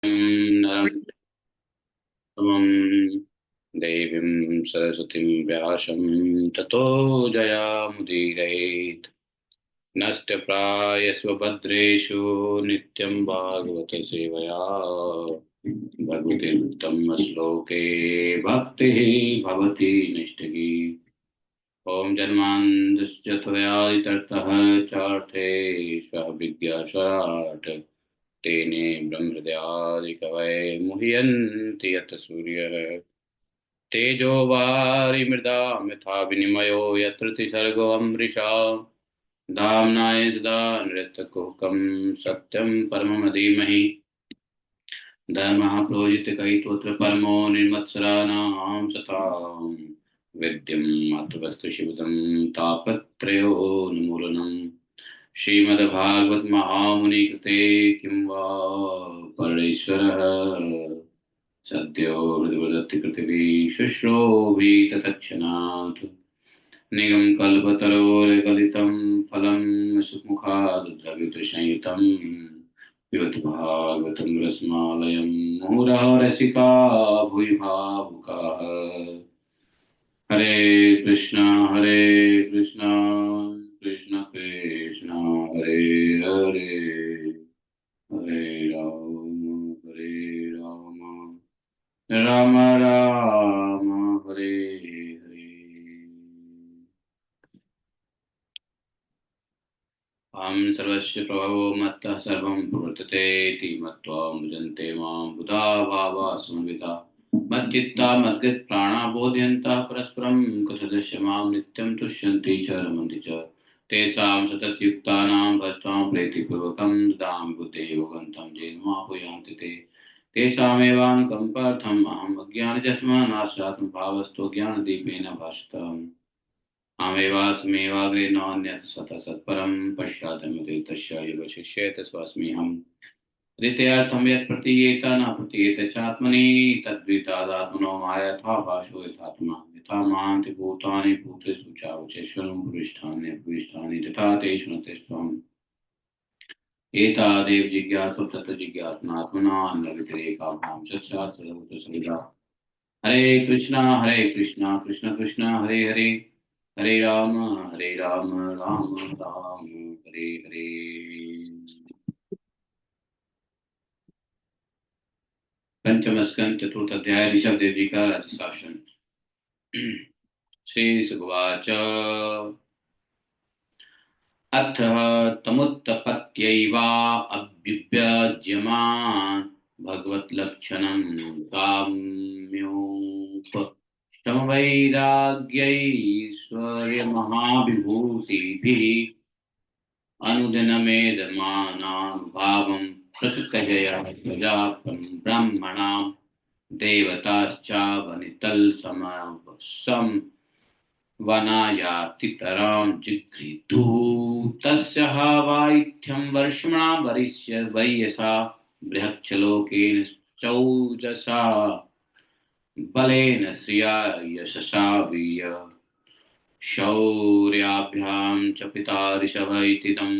नरं तमं देवीं सरस्वतीं व्यासं ततो जयामुदीरयेत्। नष्टप्रायस्वभद्रेषु नित्यं भागवत सेवया भगवतीर्थं श्लोके भक्तिः भवति निष्ठिकी। ॐ जन्मान्तस्यथोयादितर्थः चार्थे स्वविद्याशात् तेने ब्रह्महृदयादिकवये मुह्यन्ति यत् सूर्यः तेजो वारिमृदां यथा विनिमयो यत्र त्रिसर्गो अमृषा धाम्नाय सदा निरस्तकुहकं सत्यं परमं धीमहि धर्मः प्रोजितकैतोऽत्र परमो निर्मत्सराणां सतां विद्यम् अत्र वस्तु शिवदं तापत्रयोन्मूलनम् श्रीमद्भागवत महामुनि कृते किं वा परमेश्वरः सद्यो हृदवदत्ति पृथिवी शुश्रोभि तत्क्षणात् निगम कल्पतरोर्गलितं फलं सुमुखाद्द्रवितसंयुतं पिबति भागवतं रसमालयं मुहुरः रसिका भुवि भावुकाः। हरे कृष्णा कृष्ण कृष्ण हरे हरे हरे राम राम राम हरे हरे। अहं सर्वस्य प्रभवो मत्तः सर्वं प्रवर्तते इति मत्वा भजन्ते मां बुधा भावा समन्विता मच्चित्ता मद्गतप्राणा बोधयन्तः परस्परं कथयस्य मां नित्यं तुष्यन्ति च रमन्ति च तेषां सततयुक्तानां भजतां प्रीतिपूर्वकं ददामि बुद्धे योगं तं येन मापुयान्ति ते तेषामेवानुकम्पार्थम् अहम् अज्ञानजन्मनाशात्मभावस्तु ज्ञानदीपेन भासितम् अमेवास्मेवाग्रे नान्यत् सतः सत्परं पश्चादमृते तस्य युगशिष्येत स्वस्म्यहम् द्वितीयार्थं यत् प्रतीयेत न प्रतीयेत चात्मनि तद्वितादात्मनो मायथा भाषो यथात्मा यथा मान्ति भूतानि भूतेषु चावचेश्वरं भूयिष्ठानि तथा तेषु न तिष्ठम् एतादेव जिज्ञासु तत्र जिज्ञासनात्मना अन्यवितिरेकाभ्यां चर्चा सर्वत्र। हरे कृष्णा कृष्ण कृष्ण हरे हरे हरे राम राम राम हरे हरे। पंचम स्कंद चतुर्थ अध्याय ऋषभ देव जी का राज्य शासन। श्री सुगवाच अथ तमुत्पत्त्यैवा अभ्युपज्यमान् भगवत्लक्षणं काम्योपशमवैराग्यैश्वर्यमहाविभूतिभिः अनुदिनमेदमानानुभावं प्रतिकजया प्रजापं ब्रह्मणां देवताश्चावनितलसमं वनायातितरां जिघ्रीतुः तस्य हवाइत्यं वर्ष्मणा वरिष्य वयसा बृहच्छलोकेन चौजसा बलेन श्रिया यशसा वीय शौर्याभ्यां च पिता ऋषभ इतीदं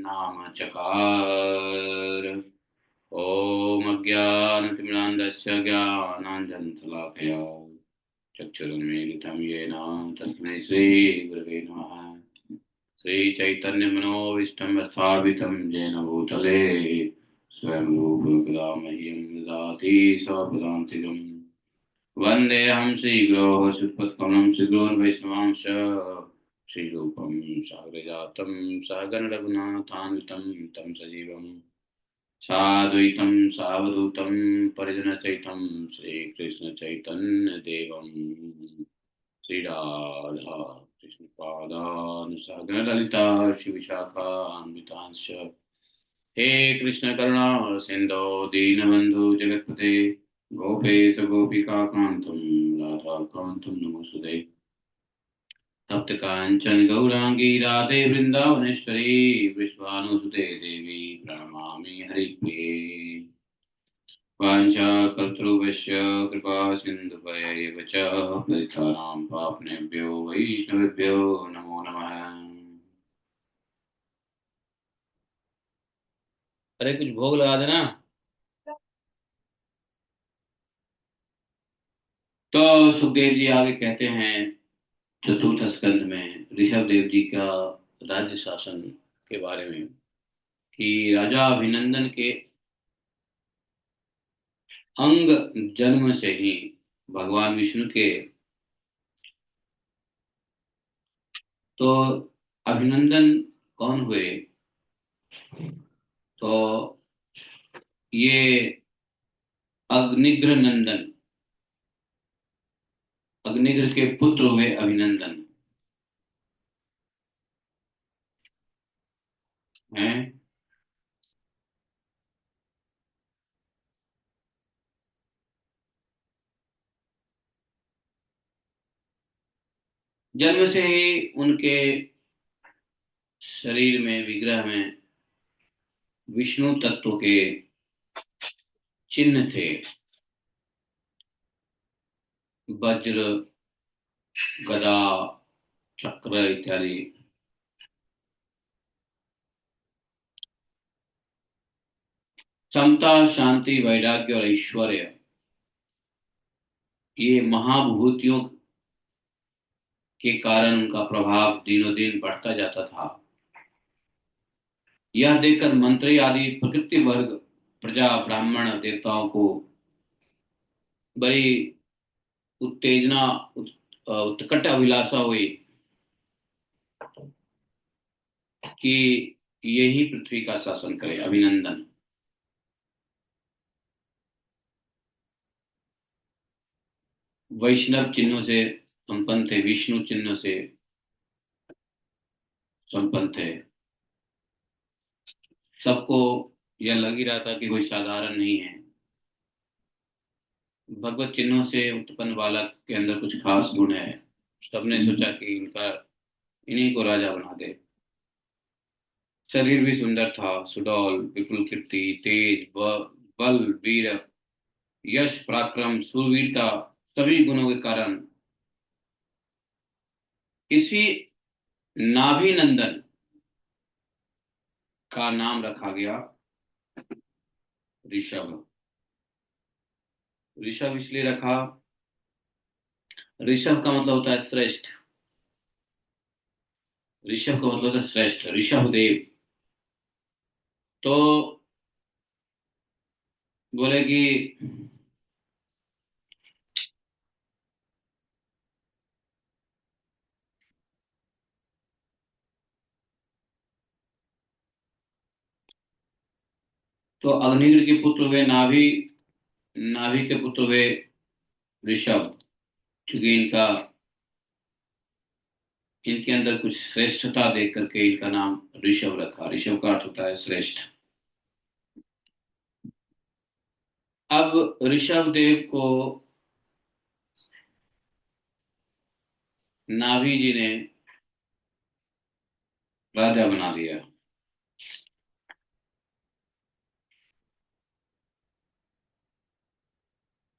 नाम चकार। ॐ अज्ञानतिमिरान्धस्य ज्ञानाञ्जनशलाकया चक्षुरुन्मीलितं येन तस्मै श्रीगुरवे नमः। श्रीचैतन्यमनोभीष्टं स्थापितं येन भूतले स्वयं रूपकदा मह्यं ददाति स्वपदान्तिकम् वन्देऽहं श्रीगुरोः श्रीपत्कमलं श्रीगुरोर्वैष्णवांश श्रीरूपं साग्रजातं सहगणरघुनाथान्वितं तं सजीवं साद्वैतं सावधूतं परिजनसहितं श्रीकृष्णचैतन्यदेवं श्रीराधा कृष्णपादान् सहगणललिता श्रीविशाखान्वितांश्च हे कृष्ण करुणा सिन्धो दीनबन्धु जगत्पते गोपेश गोपिका कान्तं राधा कान्तं नमोस्तुते तप्त काञ्चन गौरांगी राधे वृन्दावनेश्वरी विश्वानुसुते देवी प्रणमामि हरिप्रिये वाञ्छाकल्पतरुभ्यश्च कृपा सिन्धुभ्यैव च पतितानां पावनेभ्यो वैष्णवेभ्यो नमो नमः। अरे कुछ भोग लगा देना। तो सुखदेव जी आगे कहते हैं चतुर्थ स्कंद में ऋषभ देव जी का राज्य शासन के बारे में कि राजा अभिनंदन के अंग जन्म से ही भगवान विष्णु के, तो अभिनंदन कौन हुए? तो ये अग्निग्र नंदन, अग्निग्र के पुत्र हुए अभिनंदन हैं। जन्म से ही उनके शरीर में, विग्रह में विष्णु तत्व के चिन्ह थे। वज्र, गदा, चक्र इत्यादि। समता, शांति, वैराग्य और ऐश्वर्य, ये महाभूतियों के कारण उनका प्रभाव दिनों दिन बढ़ता जाता था। यह देखकर मंत्री आदि प्रकृति वर्ग, प्रजा, ब्राह्मण, देवताओं को बड़ी उत्तेजना, उत्कट अभिलाषा हुई कि यही पृथ्वी का शासन करे अभिनंदन। वैष्णव चिन्हों से संपन्न थे, विष्णु चिन्ह से संपन्न थे। सबको यह लग ही रहा था कि कोई साधारण नहीं है। भगवत चिन्हों से उत्पन्न बालक के अंदर कुछ खास गुण है। सबने सोचा कि इनका, इन्हीं को राजा बना दे। शरीर भी सुंदर था, सुडौल, विपुल कीर्ति, तेज, बल, वीर, यश, पराक्रम, शूरवीरता, सभी गुणों के कारण इसी नाभि नंदन का नाम रखा गया ऋषभ। ऋषभ इसलिए रखा, ऋषभ का मतलब होता है श्रेष्ठ। ऋषभ का मतलब होता है श्रेष्ठ, ऋषभ देव। तो बोले कि तो अग्निवीर के पुत्र हुए नाभि, नाभि के पुत्र हुए ऋषभ। क्योंकि इनका, इनके अंदर कुछ श्रेष्ठता देख करके इनका नाम ऋषभ रखा। ऋषभ का अर्थ होता है श्रेष्ठ। अब ऋषभ देव को नाभि जी ने राजा बना दिया।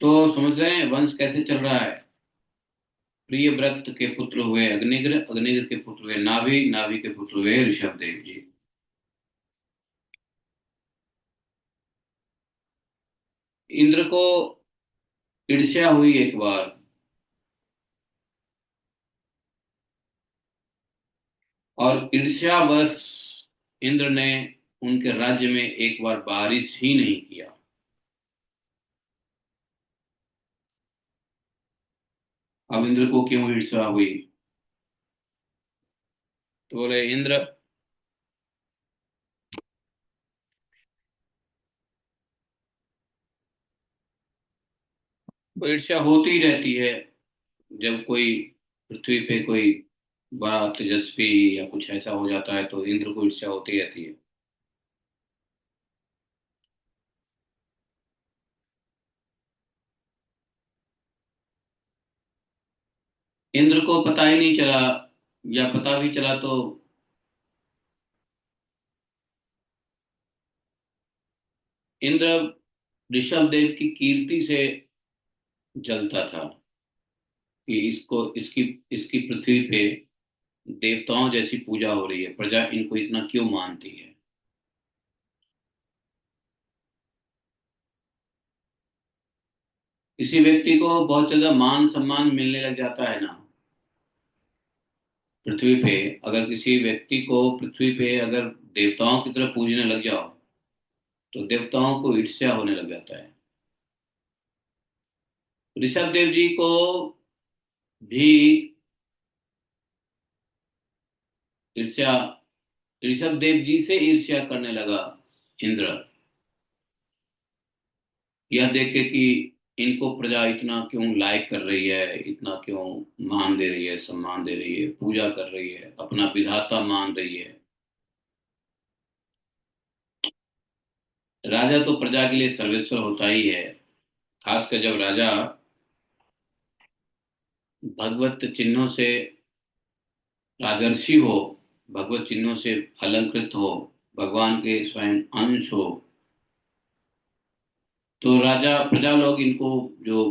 तो समझ रहे हैं वंश कैसे चल रहा है। प्रियव्रत के पुत्र हुए अग्निग्र, अग्निग्र के पुत्र हुए नाभि, नाभि के पुत्र हुए ऋषभ देव जी। इंद्र को ईर्ष्या हुई एक बार, और ईर्ष्यावश इंद्र ने उनके राज्य में एक बार बारिश ही नहीं किया। अब इंद्र को क्यों ईर्ष्या हुई? तो बोले इंद्र, को ईर्ष्या होती ही रहती है जब कोई पृथ्वी पे कोई बड़ा तेजस्वी या कुछ ऐसा हो जाता है, तो इंद्र को ईर्ष्या होती रहती है। इंद्र को पता ही नहीं चला, या पता भी चला तो इंद्र ऋषभ देव की कीर्ति से जलता था कि इसको, इसकी इसकी पृथ्वी पे देवताओं जैसी पूजा हो रही है, प्रजा इनको इतना क्यों मानती है। किसी व्यक्ति को बहुत ज्यादा मान सम्मान मिलने लग जाता है ना पृथ्वी पे, अगर किसी व्यक्ति को पृथ्वी पे अगर देवताओं की तरह पूजने लग जाओ तो देवताओं को ईर्ष्या होने लग जाता है। ऋषभ देव जी को भी ईर्ष्या ऋषभ देव जी से ईर्ष्या करने लगा इंद्र, यह देख के कि इनको प्रजा इतना क्यों लायक कर रही है, इतना क्यों मान दे रही है, सम्मान दे रही है, पूजा कर रही है, अपना विधाता मान रही है। राजा तो प्रजा के लिए सर्वेश्वर होता ही है, खासकर जब राजा भगवत चिन्हों से राजर्षि हो, भगवत चिन्हों से अलंकृत हो, भगवान के स्वयं अंश हो, तो राजा प्रजा लोग इनको जो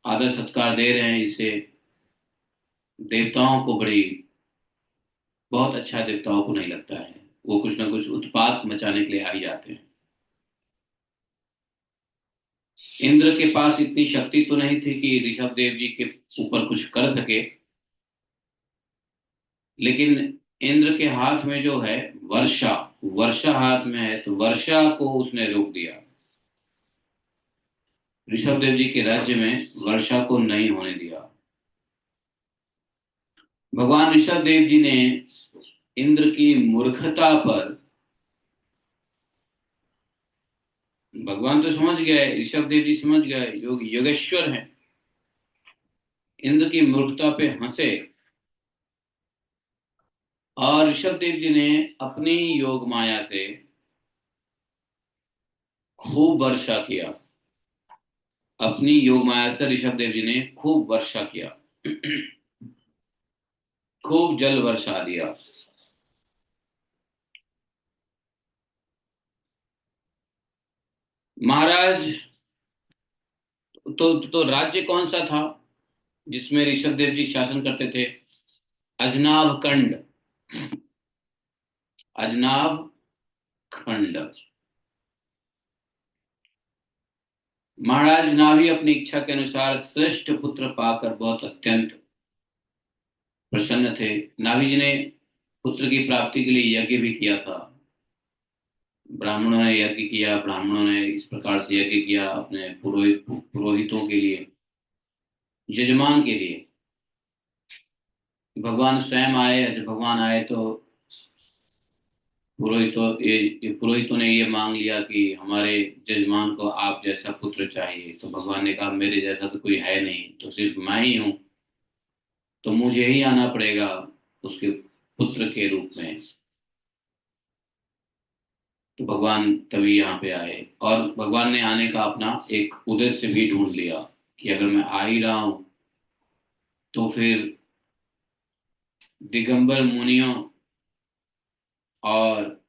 आदर सत्कार दे रहे हैं, इसे देवताओं को बड़ी बहुत अच्छा देवताओं को नहीं लगता है। वो कुछ ना कुछ उत्पात मचाने के लिए आ ही जाते हैं। इंद्र के पास इतनी शक्ति तो नहीं थी कि ऋषभ देव जी के ऊपर कुछ कर सके, लेकिन इंद्र के हाथ में जो है वर्षा, वर्षा हाथ में है, तो वर्षा को उसने रोक दिया। ऋषभ देव जी के राज्य में वर्षा को नहीं होने दिया। भगवान ऋषभ देव जी ने इंद्र की मूर्खता पर, भगवान तो समझ गए, ऋषभ देव जी समझ गए, योगेश्वर हैं, इंद्र की मूर्खता पे हंसे और ऋषभ देव जी ने अपनी योग माया से खूब वर्षा किया। अपनी योग माया से ऋषभ देव जी ने खूब वर्षा किया, खूब जल वर्षा दिया। महाराज, तो राज्य कौन सा था जिसमें ऋषभ देव जी शासन करते थे? अजनाभ खंड, अजनाभ खंड। महाराज नाभि अपनी इच्छा के अनुसार श्रेष्ठ पुत्र पाकर बहुत अत्यंत प्रसन्न थे। नाभि जी ने पुत्र की प्राप्ति के लिए यज्ञ भी किया था। ब्राह्मणों ने यज्ञ किया, ब्राह्मणों ने इस प्रकार से यज्ञ किया अपने पुरोहितों के लिए, यजमान के लिए। भगवान स्वयं आए, जब भगवान आए तो पुरोहितों ने ये मांग लिया कि हमारे जजमान को आप जैसा पुत्र चाहिए। तो भगवान ने कहा मेरे जैसा तो कोई है नहीं, तो सिर्फ मैं ही हूँ, तो मुझे ही आना पड़ेगा उसके पुत्र के रूप में। तो भगवान तभी यहाँ पे आए, और भगवान ने आने का अपना एक उद्देश्य भी ढूंढ लिया कि अगर मैं आ ही रहा हूं तो फिर दिगंबर मुनियों और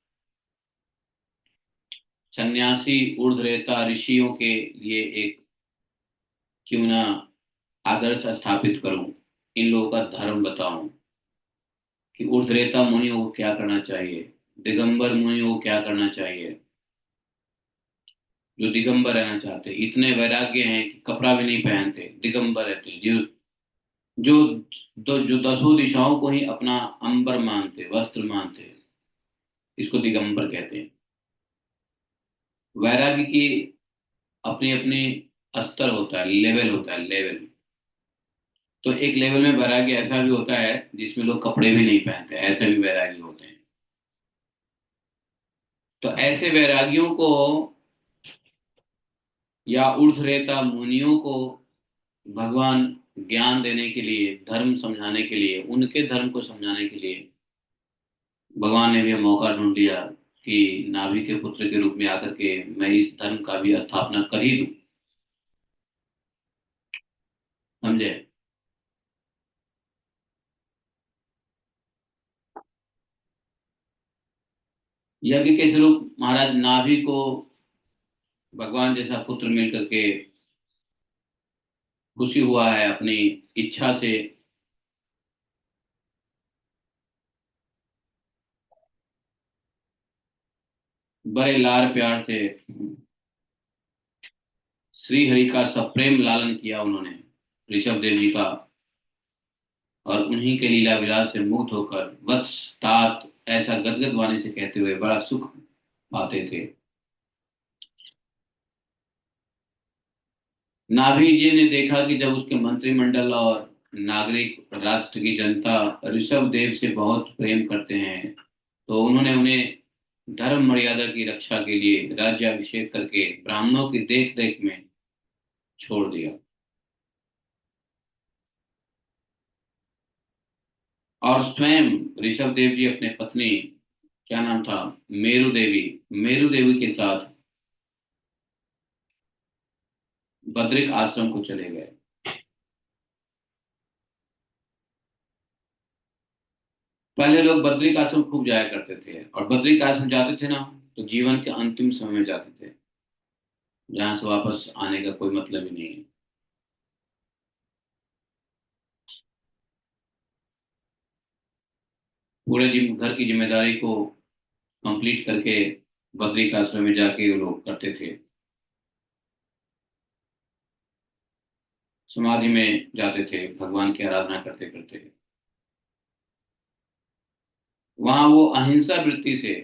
सन्यासी ऊर्ध्वरेता ऋषियों के लिए एक क्यों ना आदर्श स्थापित करूं, इन लोगों का धर्म बताऊं कि ऊर्ध्वरेता मुनियों को क्या करना चाहिए, दिगंबर मुनियों को क्या करना चाहिए। जो दिगंबर रहना चाहते, इतने वैराग्य हैं कि कपड़ा भी नहीं पहनते, दिगंबर रहते, जो जो दसों दिशाओं को ही अपना अंबर मानते, वस्त्र मानते, इसको दिगंबर कहते हैं। वैराग्य की अपनी अपनी स्तर होता है, लेवल होता है, लेवल। तो एक लेवल में वैराग्य ऐसा भी होता है जिसमें लोग कपड़े भी नहीं पहनते, ऐसे भी वैराग्य होते हैं। तो ऐसे वैरागियों को या ऊर्ध्वरेता मुनियों को भगवान ज्ञान देने के लिए, धर्म समझाने के लिए, उनके धर्म को समझाने के लिए भगवान ने भी मौका ढूंढ लिया कि नाभि के पुत्र के रूप में आकर के मैं इस धर्म का भी स्थापना कर ही दूं। समझे? यज्ञ के स्वरूप महाराज नाभि को भगवान जैसा पुत्र मिल करके खुशी हुआ है, अपनी इच्छा से बड़े लाड़ प्यार से श्री हरि का सप्रेम लालन किया उन्होंने, ऋषभ देव जी का, और उन्हीं के लीला विलास से मुग्ध होकर वत्स तात ऐसा गदगद वाणी से कहते हुए बड़ा सुख पाते थे। नाभि जी ने देखा कि जब उसके मंत्रिमंडल और नागरिक राष्ट्र की जनता ऋषभ देव से बहुत प्रेम करते हैं, तो उन्होंने उन्हें धर्म मर्यादा की रक्षा के लिए राज्याभिषेक करके ब्राह्मणों की देख रेख में छोड़ दिया। और स्वयं ऋषभ देव जी अपने पत्नी, क्या नाम था, मेरू देवी, मेरू देवी के साथ बद्रिक आश्रम को चले गए। पहले लोग बद्रिक आश्रम खूब जाया करते थे, और बद्रिक आश्रम जाते थे ना, तो जीवन के अंतिम समय में जाते थे, जहां से वापस आने का कोई मतलब ही नहीं है। पूरे घर की जिम्मेदारी को कंप्लीट करके बद्रिक आश्रम में जाके वो लोग करते थे। समाधि में जाते थे, भगवान की आराधना करते करते। वहां वो अहिंसा वृत्ति से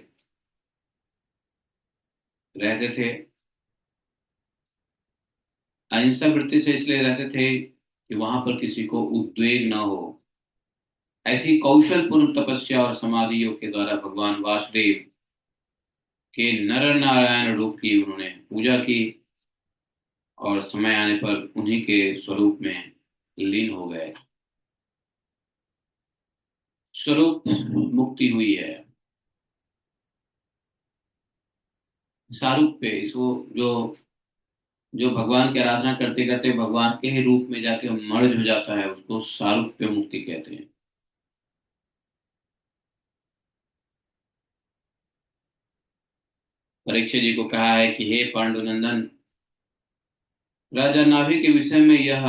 रहते थे। अहिंसा वृत्ति से इसलिए रहते थे कि वहां पर किसी को उद्वेग ना हो। ऐसी कौशल पूर्ण तपस्या और समाधि योग के द्वारा भगवान वासुदेव के नर नारायण रूप की उन्होंने पूजा की, और समय आने पर उन्हीं के स्वरूप में लीन हो गए। स्वरूप मुक्ति हुई है। सारूप पे इसको, जो जो भगवान की आराधना करते करते भगवान के ही रूप में जाके मर्ज हो जाता है, उसको सारूप्य मुक्ति कहते हैं। परीक्षित जी को कहा है कि हे पांडुनंदन, राजा नाभि के विषय में यह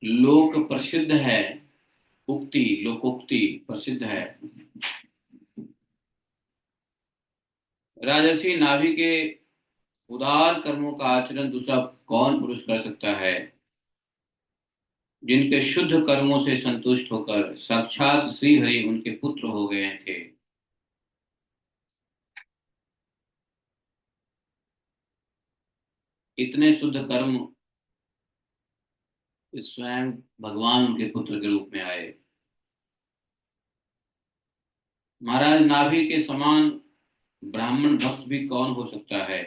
लोक प्रसिद्ध है, उक्ति लोकोक्ति प्रसिद्ध है। राजर्षि नाभि के उदार कर्मों का आचरण दूसरा कौन पुरुष कर सकता है, जिनके शुद्ध कर्मों से संतुष्ट होकर साक्षात श्री हरि उनके पुत्र हो गए थे। इतने शुद्ध कर्म स्वयं भगवान उनके पुत्र के रूप में आए। महाराज नाभि के समान ब्राह्मण भक्त भी कौन हो सकता है,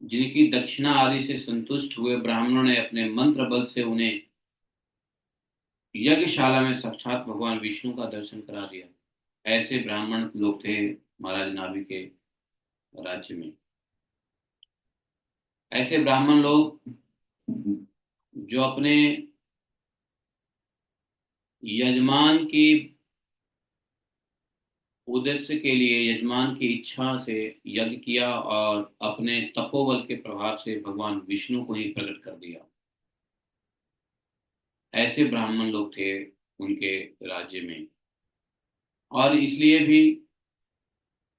जिनकी दक्षिणा आदि से संतुष्ट हुए ब्राह्मणों ने अपने मंत्र बल से उन्हें यज्ञशाला में साक्षात भगवान विष्णु का दर्शन करा दिया। ऐसे ब्राह्मण लोग थे महाराज नाभि के राज्य में। ऐसे ब्राह्मण लोग जो अपने यजमान की उद्देश्य के लिए, यजमान की इच्छा से यज्ञ किया, और अपने तपोबल के प्रभाव से भगवान विष्णु को ही प्रकट कर दिया। ऐसे ब्राह्मण लोग थे उनके राज्य में। और इसलिए भी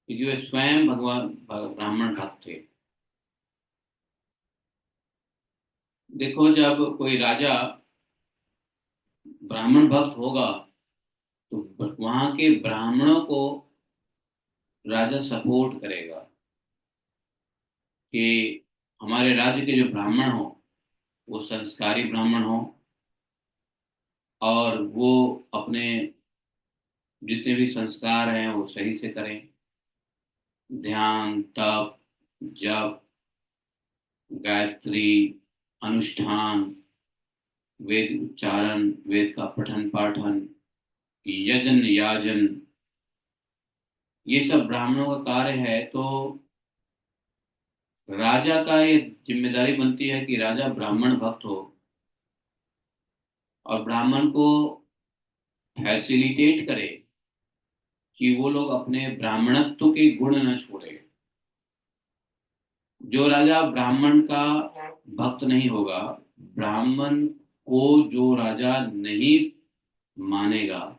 जो स्वयं भगवान ब्राह्मण भक्त थे। देखो, जब कोई राजा ब्राह्मण भक्त होगा, तो वहां के ब्राह्मणों को राजा सपोर्ट करेगा कि हमारे राज्य के जो ब्राह्मण हो वो संस्कारी ब्राह्मण हो, और वो अपने जितने भी संस्कार हैं वो सही से करें। ध्यान, तप, जप, गायत्री, अनुष्ठान, वेद उच्चारण, वेद का पठन पाठन, यजन याजन, ये सब ब्राह्मणों का कार्य है। तो राजा का ये जिम्मेदारी बनती है कि राजा ब्राह्मण भक्त हो, और ब्राह्मण को फैसिलिटेट करे कि वो लोग अपने ब्राह्मणत्व के गुण न छोड़े। जो राजा ब्राह्मण का भक्त नहीं होगा, ब्राह्मण को जो राजा नहीं मानेगा,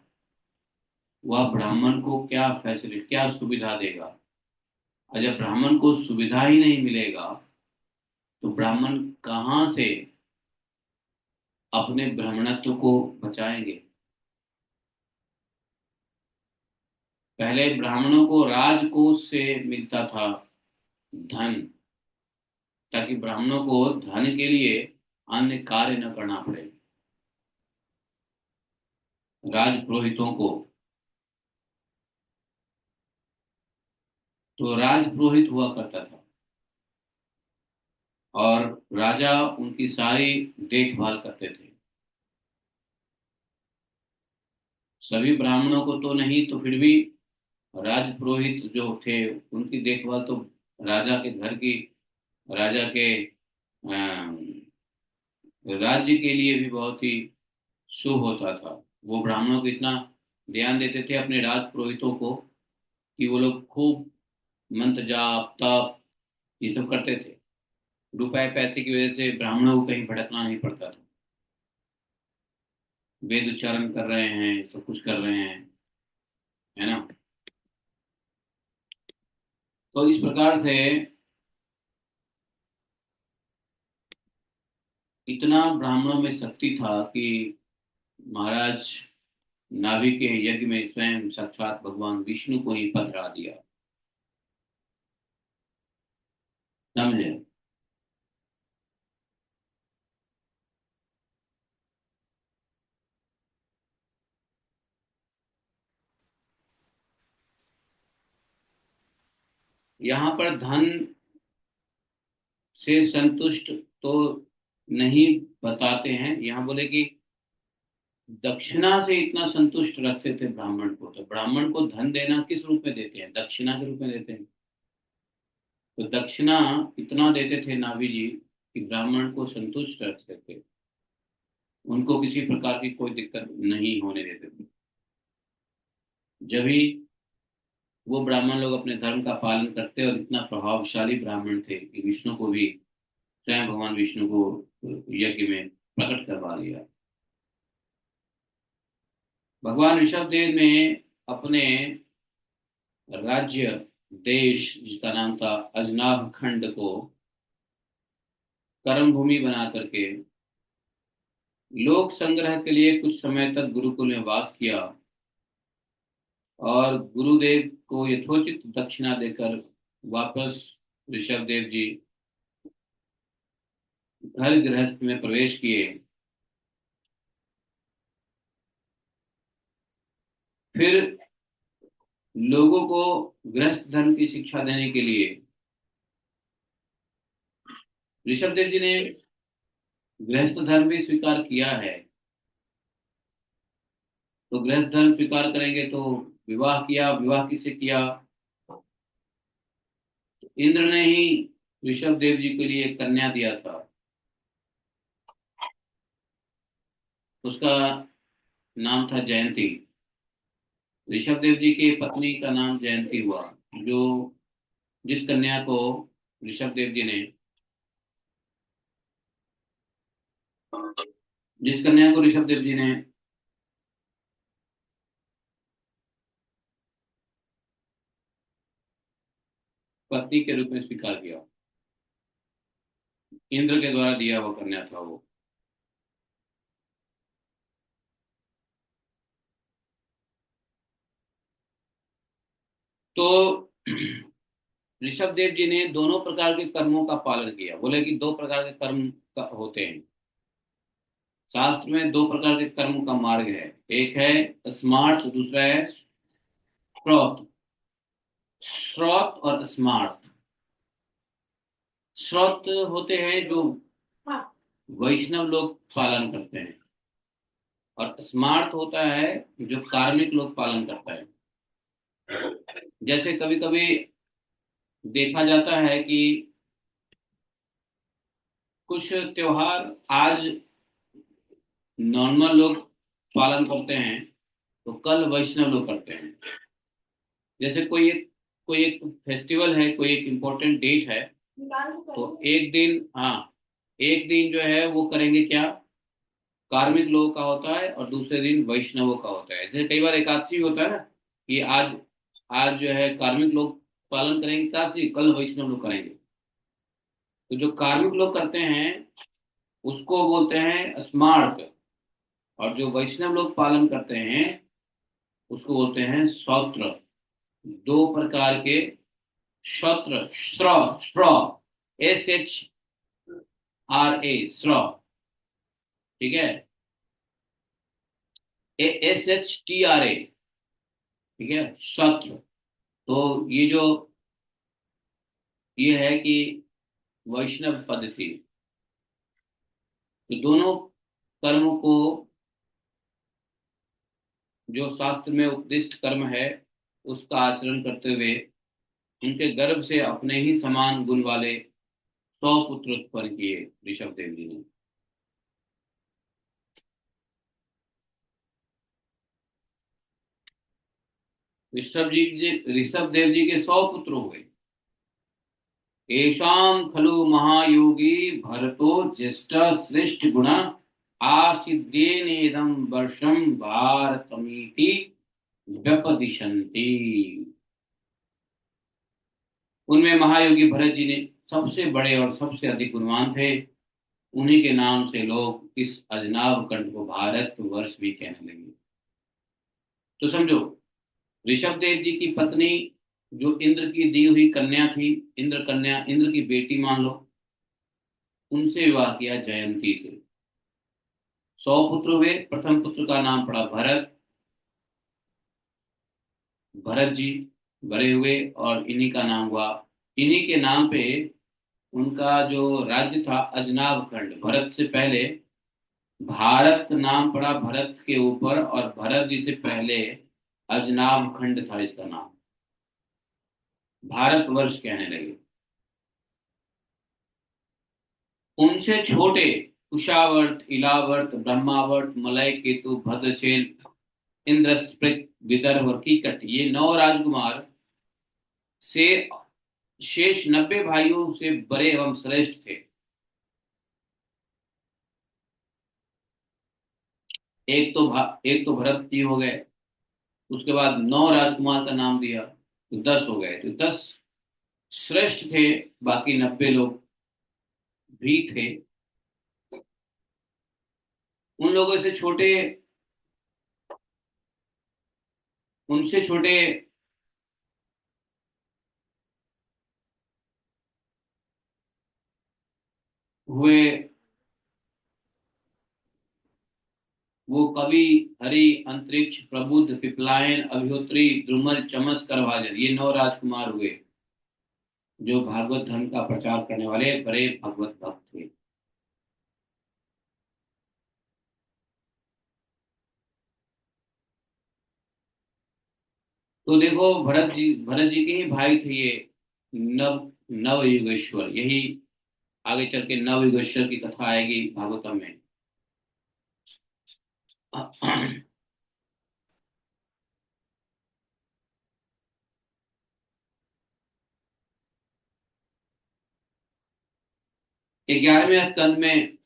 वह ब्राह्मण को क्या फैसिलिटी, क्या सुविधा देगा। और जब ब्राह्मण को सुविधा ही नहीं मिलेगा, तो ब्राह्मण कहाँ से अपने ब्राह्मणत्व को बचाएंगे? पहले ब्राह्मणों को राजकोष से मिलता था धन, ताकि ब्राह्मणों को धन के लिए अन्य कार्य न करना पड़े। राजपुरोहितों को, तो राजपुरोहित हुआ करता था और राजा उनकी सारी देखभाल करते थे। सभी ब्राह्मणों को तो नहीं, तो फिर भी राजपुरोहित जो थे उनकी देखभाल तो राजा के घर की, राजा के राज्य के लिए भी बहुत ही शुभ होता था। वो ब्राह्मणों को इतना ध्यान देते थे अपने राज पुरोहितों को कि वो लोग खूब मंत्र जाप तप ये सब करते थे। रुपए पैसे की वजह से ब्राह्मणों को कहीं भटकना नहीं पड़ता था। वेद उच्चारण कर रहे हैं, सब कुछ कर रहे हैं, है ना। तो इस प्रकार से इतना ब्राह्मणों में शक्ति था कि महाराज नाभि के यज्ञ में स्वयं साक्षात भगवान विष्णु को ही पधरा दिया। समझे? यहाँ पर धन से संतुष्ट तो नहीं बताते हैं, यहाँ बोले कि दक्षिणा से इतना संतुष्ट रखते थे ब्राह्मण को। तो ब्राह्मण को धन देना किस रूप में देते हैं? दक्षिणा के रूप में देते हैं। तो दक्षिणा इतना देते थे नाभि जी कि ब्राह्मण को संतुष्ट रखते थे, उनको किसी प्रकार की कोई दिक्कत नहीं होने देते थे। जब भी वो ब्राह्मण लोग अपने धर्म का पालन करते और इतना प्रभावशाली ब्राह्मण थे कि विष्णु को भी, स्वयं भगवान विष्णु को यज्ञ में प्रकट करवा दिया। भगवान ऋषभ देव ने अपने राज्य देश जिसका नाम था अजनाभ खंड को कर्म भूमि बना करके लोक संग्रह के लिए कुछ समय तक गुरुकुल में वास किया और गुरुदेव को यथोचित दक्षिणा देकर वापस ऋषभ देव जी घर गृहस्थ में प्रवेश किए। फिर लोगों को गृहस्थ धर्म की शिक्षा देने के लिए ऋषभ देव जी ने गृहस्थ धर्म भी स्वीकार किया है। तो गृहस्थ धर्म स्वीकार करेंगे तो विवाह किया। विवाह किसे किया? इंद्र ने ही ऋषभ देव जी के लिए कन्या दिया था। उसका नाम था जयंती। ऋषभ देव जी की पत्नी का नाम जयंती हुआ। जो जिस कन्या को ऋषभ देव जी ने जिस कन्या को ऋषभ देव जी ने पत्नी के रूप में स्वीकार किया, इंद्र के द्वारा दिया हुआ कन्या था वो। तो ऋषभ देव जी ने दोनों प्रकार के कर्मों का पालन किया। बोले कि दो प्रकार के कर्म होते हैं शास्त्र में। दो प्रकार के कर्म का मार्ग है, एक है स्मार्ट, दूसरा है श्रौत। श्रौत और स्मार्ट। श्रौत होते हैं जो वैष्णव लोग पालन करते हैं और स्मार्ट होता है जो कार्मिक लोग पालन करता है। जैसे कभी कभी देखा जाता है कि कुछ त्योहार आज नॉर्मल लोग पालन करते हैं तो कल वैष्णव लोग करते हैं। जैसे कोई एक फेस्टिवल है, कोई एक इम्पोर्टेंट डेट है, तो एक दिन, हाँ, एक दिन जो है वो करेंगे क्या, कार्मिक लोगों का होता है और दूसरे दिन वैष्णवों का होता है। जैसे कई बार एकादशी होता है ना कि आज आज जो है कार्मिक लोग पालन करेंगे एकादशी, कल वैष्णव लोग करेंगे। तो जो कार्मिक लोग करते हैं उसको बोलते हैं स्मार्त, और जो वैष्णव लोग पालन करते हैं उसको बोलते हैं सौत्र। दो प्रकार के शौत्र, श्र, श्र, SHRA, श्र, ठीक है, SHTRA, ठीक है, शौत्र। तो ये जो ये है कि वैष्णव पद्धति, तो दोनों कर्म को, जो शास्त्र में उपदिष्ट कर्म है उसका आचरण करते हुए उनके गर्भ से अपने ही समान गुण वाले 100 पुत्र उत्पन्न किए ऋषभ देव जी ने। ऋषभ देव जी के 100 पुत्र हुए। येषां खलु महायोगी भरतो ज्येष्ठ श्रेष्ठ गुण आसीद्येनेदं वर्षं भारतमीति व्यपदिशन्ति। उनमें महायोगी भरत जी ने सबसे बड़े और सबसे अधिक गुणवान थे। उन्हीं के नाम से लोग इस अजनाब कंठ को भारत वर्ष भी कहने लगे। तो समझो, ऋषभ देव जी की पत्नी जो इंद्र की दी हुई कन्या थी, इंद्र कन्या, इंद्र की बेटी मान लो, उनसे विवाह किया जयंती से। 100 पुत्र हुए। प्रथम पुत्र का नाम पड़ा भरत, भरत जी बड़े हुए, और इन्हीं का नाम हुआ, इन्हीं के नाम पे उनका जो राज्य था अजनाब खंड, भरत से पहले भारत नाम पड़ा भरत के ऊपर, और भरत जी से पहले अजनाब खंड था इसका नाम, भारतवर्ष कहने लगे। उनसे छोटे कुशावर्त, इलावर्त, ब्रह्मावर्त, मलय केतु, भद्रशेल, इंद्रस्पृत, विदर्भ और कीकट, ये 9 राजकुमार से शेष 90 भाइयों से बड़े एवं श्रेष्ठ थे। एक तो भरत जी हो गए, उसके बाद 9 राजकुमार का नाम दिया तो 10 हो गए, तो 10 श्रेष्ठ थे, बाकी 90 लोग भी थे। उन लोगों से छोटे, उनसे छोटे हुए वो कवि, हरि, अंतरिक्ष, प्रबुद्ध, पिपलायन, अभिहोत्री, द्रुमल, चमस, करभाजन, ये 9 राजकुमार हुए जो भागवत धर्म का प्रचार करने वाले बड़े भगवत भक्त थे। तो देखो, भरत जी के ही भाई थे ये नव नव युगेश्वर। यही आगे चल के नव युगेश्वर की कथा आएगी भागवतम में। 11वें स्कंद में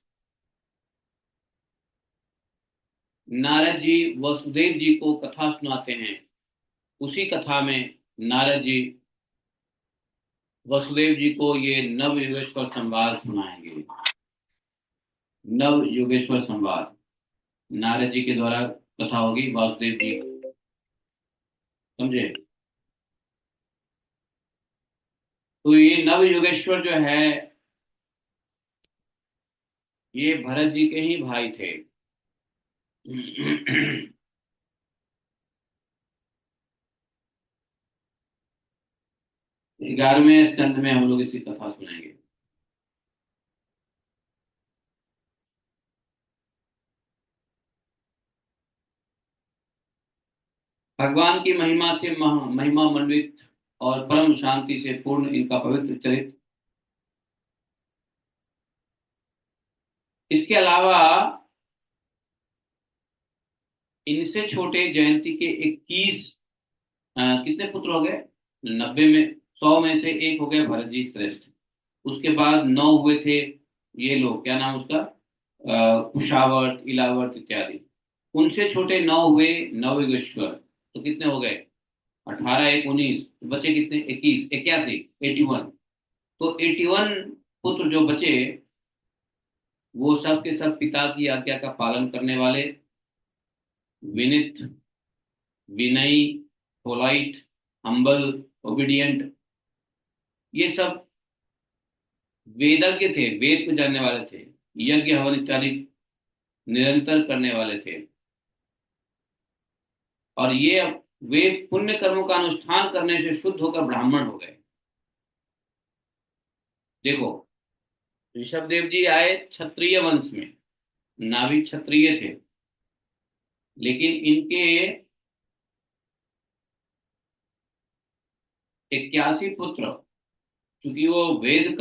नारद जी वसुदेव जी को कथा सुनाते हैं। उसी कथा में नारद जी वसुदेव जी को ये नव युगेश्वर संवाद सुनाएंगे। नव युगेश्वर संवाद नारद जी के द्वारा कथा होगी वासुदेव जी, समझे। तो ये नव युगेश्वर जो है ये भरत जी के ही भाई थे। 11वें स्कंद में हम लोग इसकी कथा सुनेंगे। भगवान की महिमा से महिमा मंडित और परम शांति से पूर्ण इनका पवित्र चरित्र। इसके अलावा इनसे छोटे जयंती के 21 कितने पुत्र हो गए? 90 में, 100 में से एक हो गए भरत जी श्रेष्ठ। उसके बाद 9 हुए थे ये लोग, क्या नाम उसका, कुशावर्त, इलावर्त इत्यादि। उनसे छोटे 9 हुए नवयुगेश्वर। तो कितने हो गए? 18 एक 19, बचे कितने? 21, 81, 81। तो 81 पुत्र जो बचे वो सब के सब पिता की आज्ञा का पालन करने वाले, विनित, विनयी, पोलाइट, हम्बल, ओबीडियंट, ये सब वेदज्ञ थे, वेद को जानने वाले थे, यज्ञ हवन इत्यादि निरंतर करने वाले थे। और ये वे पुण्य कर्मों का अनुष्ठान करने से शुद्ध होकर ब्राह्मण हो गए। देखो, ऋषभ देव जी आए क्षत्रिय वंश में, नाभि क्षत्रिय थे, लेकिन इनके 81 पुत्र, चूंकि वो वेद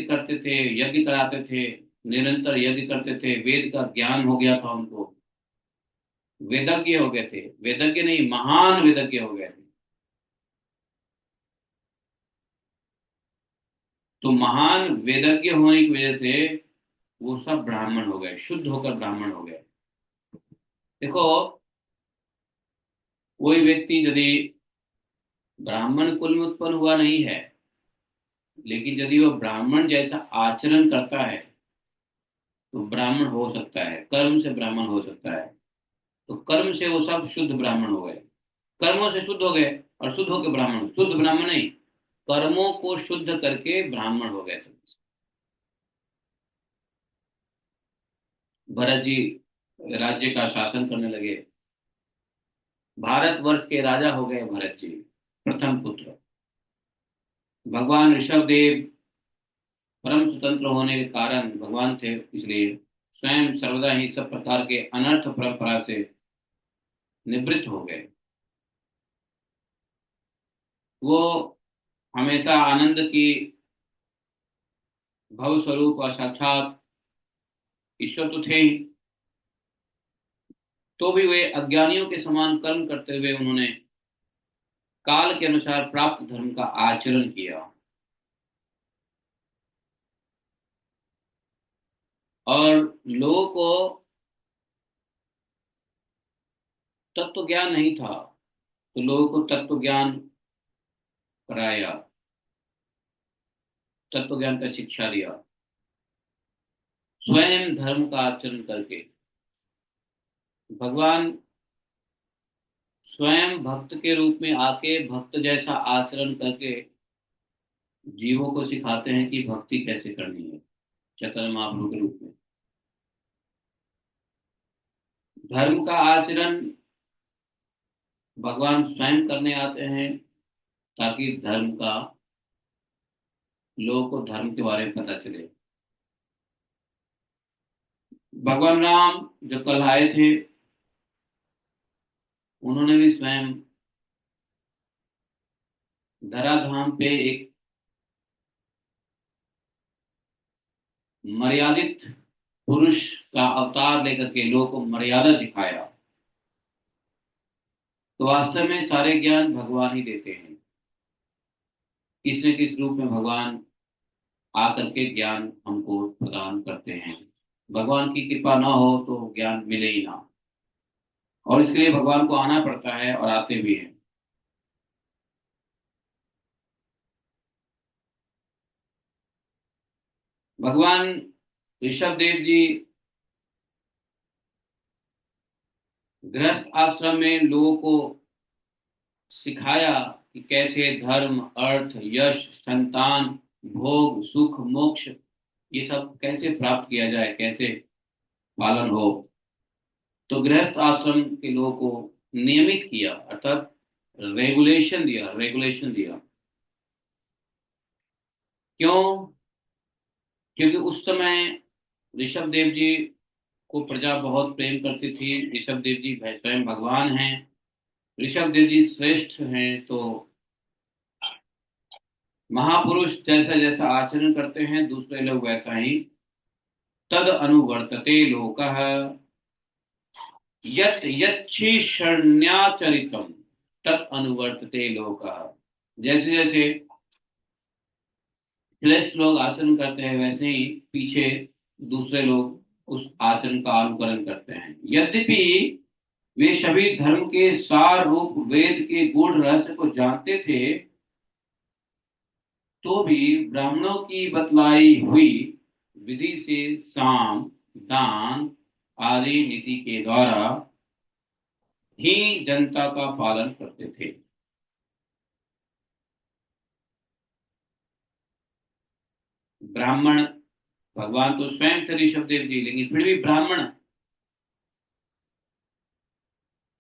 करते थे, यज्ञ कराते थे, निरंतर यज्ञ करते थे, वेद का ज्ञान हो गया था उनको, वेदज्ञ हो गए थे, वेदज्ञ नहीं महान वेदज्ञ हो गए थे। तो महान वेदज्ञ होने की वजह से वो सब ब्राह्मण हो गए, शुद्ध होकर ब्राह्मण हो गए। देखो, कोई व्यक्ति यदि ब्राह्मण कुल में उत्पन्न हुआ नहीं है, लेकिन यदि वो ब्राह्मण जैसा आचरण करता है तो ब्राह्मण हो सकता है, कर्म से ब्राह्मण हो सकता है। तो कर्म से वो सब शुद्ध ब्राह्मण हो गए, कर्मों से शुद्ध हो गए, और शुद्ध होकर ब्राह्मण, शुद्ध ब्राह्मण नहीं, कर्मों को शुद्ध करके ब्राह्मण हो गए सब। भरत जी राज्य का शासन करने लगे, भारतवर्ष के राजा हो गए भरत जी, प्रथम पुत्र। भगवान ऋषभ देव परम स्वतंत्र होने के कारण भगवान थे, इसलिए स्वयं सर्वदा ही सब प्रकार के अनर्थ परंपरा से निवृत्त हो गए। वो हमेशा आनंद की भव स्वरूप और साक्षात ईश्वर तो थे ही, तो भी वे अज्ञानियों के समान कर्म करते हुए उन्होंने काल के अनुसार प्राप्त धर्म का आचरण किया। और लोगों को तत्व ज्ञान नहीं था, तो लोगों को तत्व ज्ञान कराया, तत्व ज्ञान का शिक्षा दिया, स्वयं धर्म का आचरण करके। भगवान स्वयं भक्त के रूप में आके भक्त जैसा आचरण करके जीवों को सिखाते हैं कि भक्ति कैसे करनी है, चैतन्य महाप्रभु के रूप में। धर्म का आचरण भगवान स्वयं करने आते हैं ताकि धर्म का, लोगों को धर्म के बारे में पता चले। भगवान राम जो कल आए थे, उन्होंने भी स्वयं धराधाम पे एक मर्यादित पुरुष का अवतार लेकर के लोगों को मर्यादा सिखाया। तो वास्तव में सारे ज्ञान भगवान ही देते हैं, किस न किस रूप में भगवान आकर के ज्ञान हमको प्रदान करते हैं। भगवान की कृपा ना हो तो ज्ञान मिले ही ना, और इसके लिए भगवान को आना पड़ता है, और आते भी हैं। भगवान ऋषभ देव जी गृहस्थ आश्रम में लोगों को सिखाया कि कैसे धर्म, अर्थ, यश, संतान, भोग, सुख, मोक्ष, ये सब कैसे प्राप्त किया जाए, कैसे पालन हो। तो गृहस्थ आश्रम के लोगों को नियमित किया, अर्थात रेगुलेशन दिया। क्यों? क्योंकि उस समय ऋषभ देव जी को प्रजा बहुत प्रेम करती थी। ऋषभ देव जी स्वयं भगवान हैं, ऋषभ देव जी श्रेष्ठ हैं, तो महापुरुष जैसा जैसा आचरण करते हैं दूसरे लोग वैसा ही तद अनुवर्तते लोकः यत् यच्छिष्यण्याचरितम् तत् अनुवर्तते लोकः। जैसे जैसे श्रेष्ठ लोग आचरण करते हैं वैसे ही पीछे दूसरे लोग उस आचरण का अनुकरण करते हैं। यद्यपि वे सभी धर्म के सार रूप वेद के गूढ़ रहस्य को जानते थे, तो भी ब्राह्मणों की बतलाई हुई विधि से साम, दान आदि नीति के द्वारा ही जनता का पालन करते थे। ब्राह्मण, भगवान तो स्वयं थे ऋषभ देव जी, लेकिन फिर भी ब्राह्मण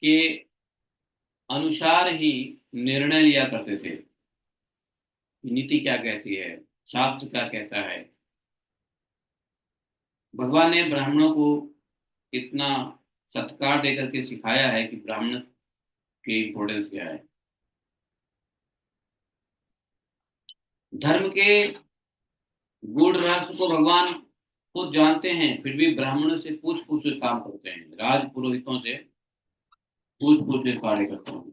के अनुसार ही निर्णय लिया करते थे। नीति क्या कहती है, शास्त्र क्या कहता है। भगवान ने ब्राह्मणों को इतना सत्कार देकर के सिखाया है कि ब्राह्मण की इंपॉर्टेंस क्या है। धर्म के गूढ़ रहस्य को भगवान खुद जानते हैं, फिर भी ब्राह्मणों से पूछ पूछ के काम करते हैं, राज पुरोहितों से पूछ पूछ के कार्य करते हैं।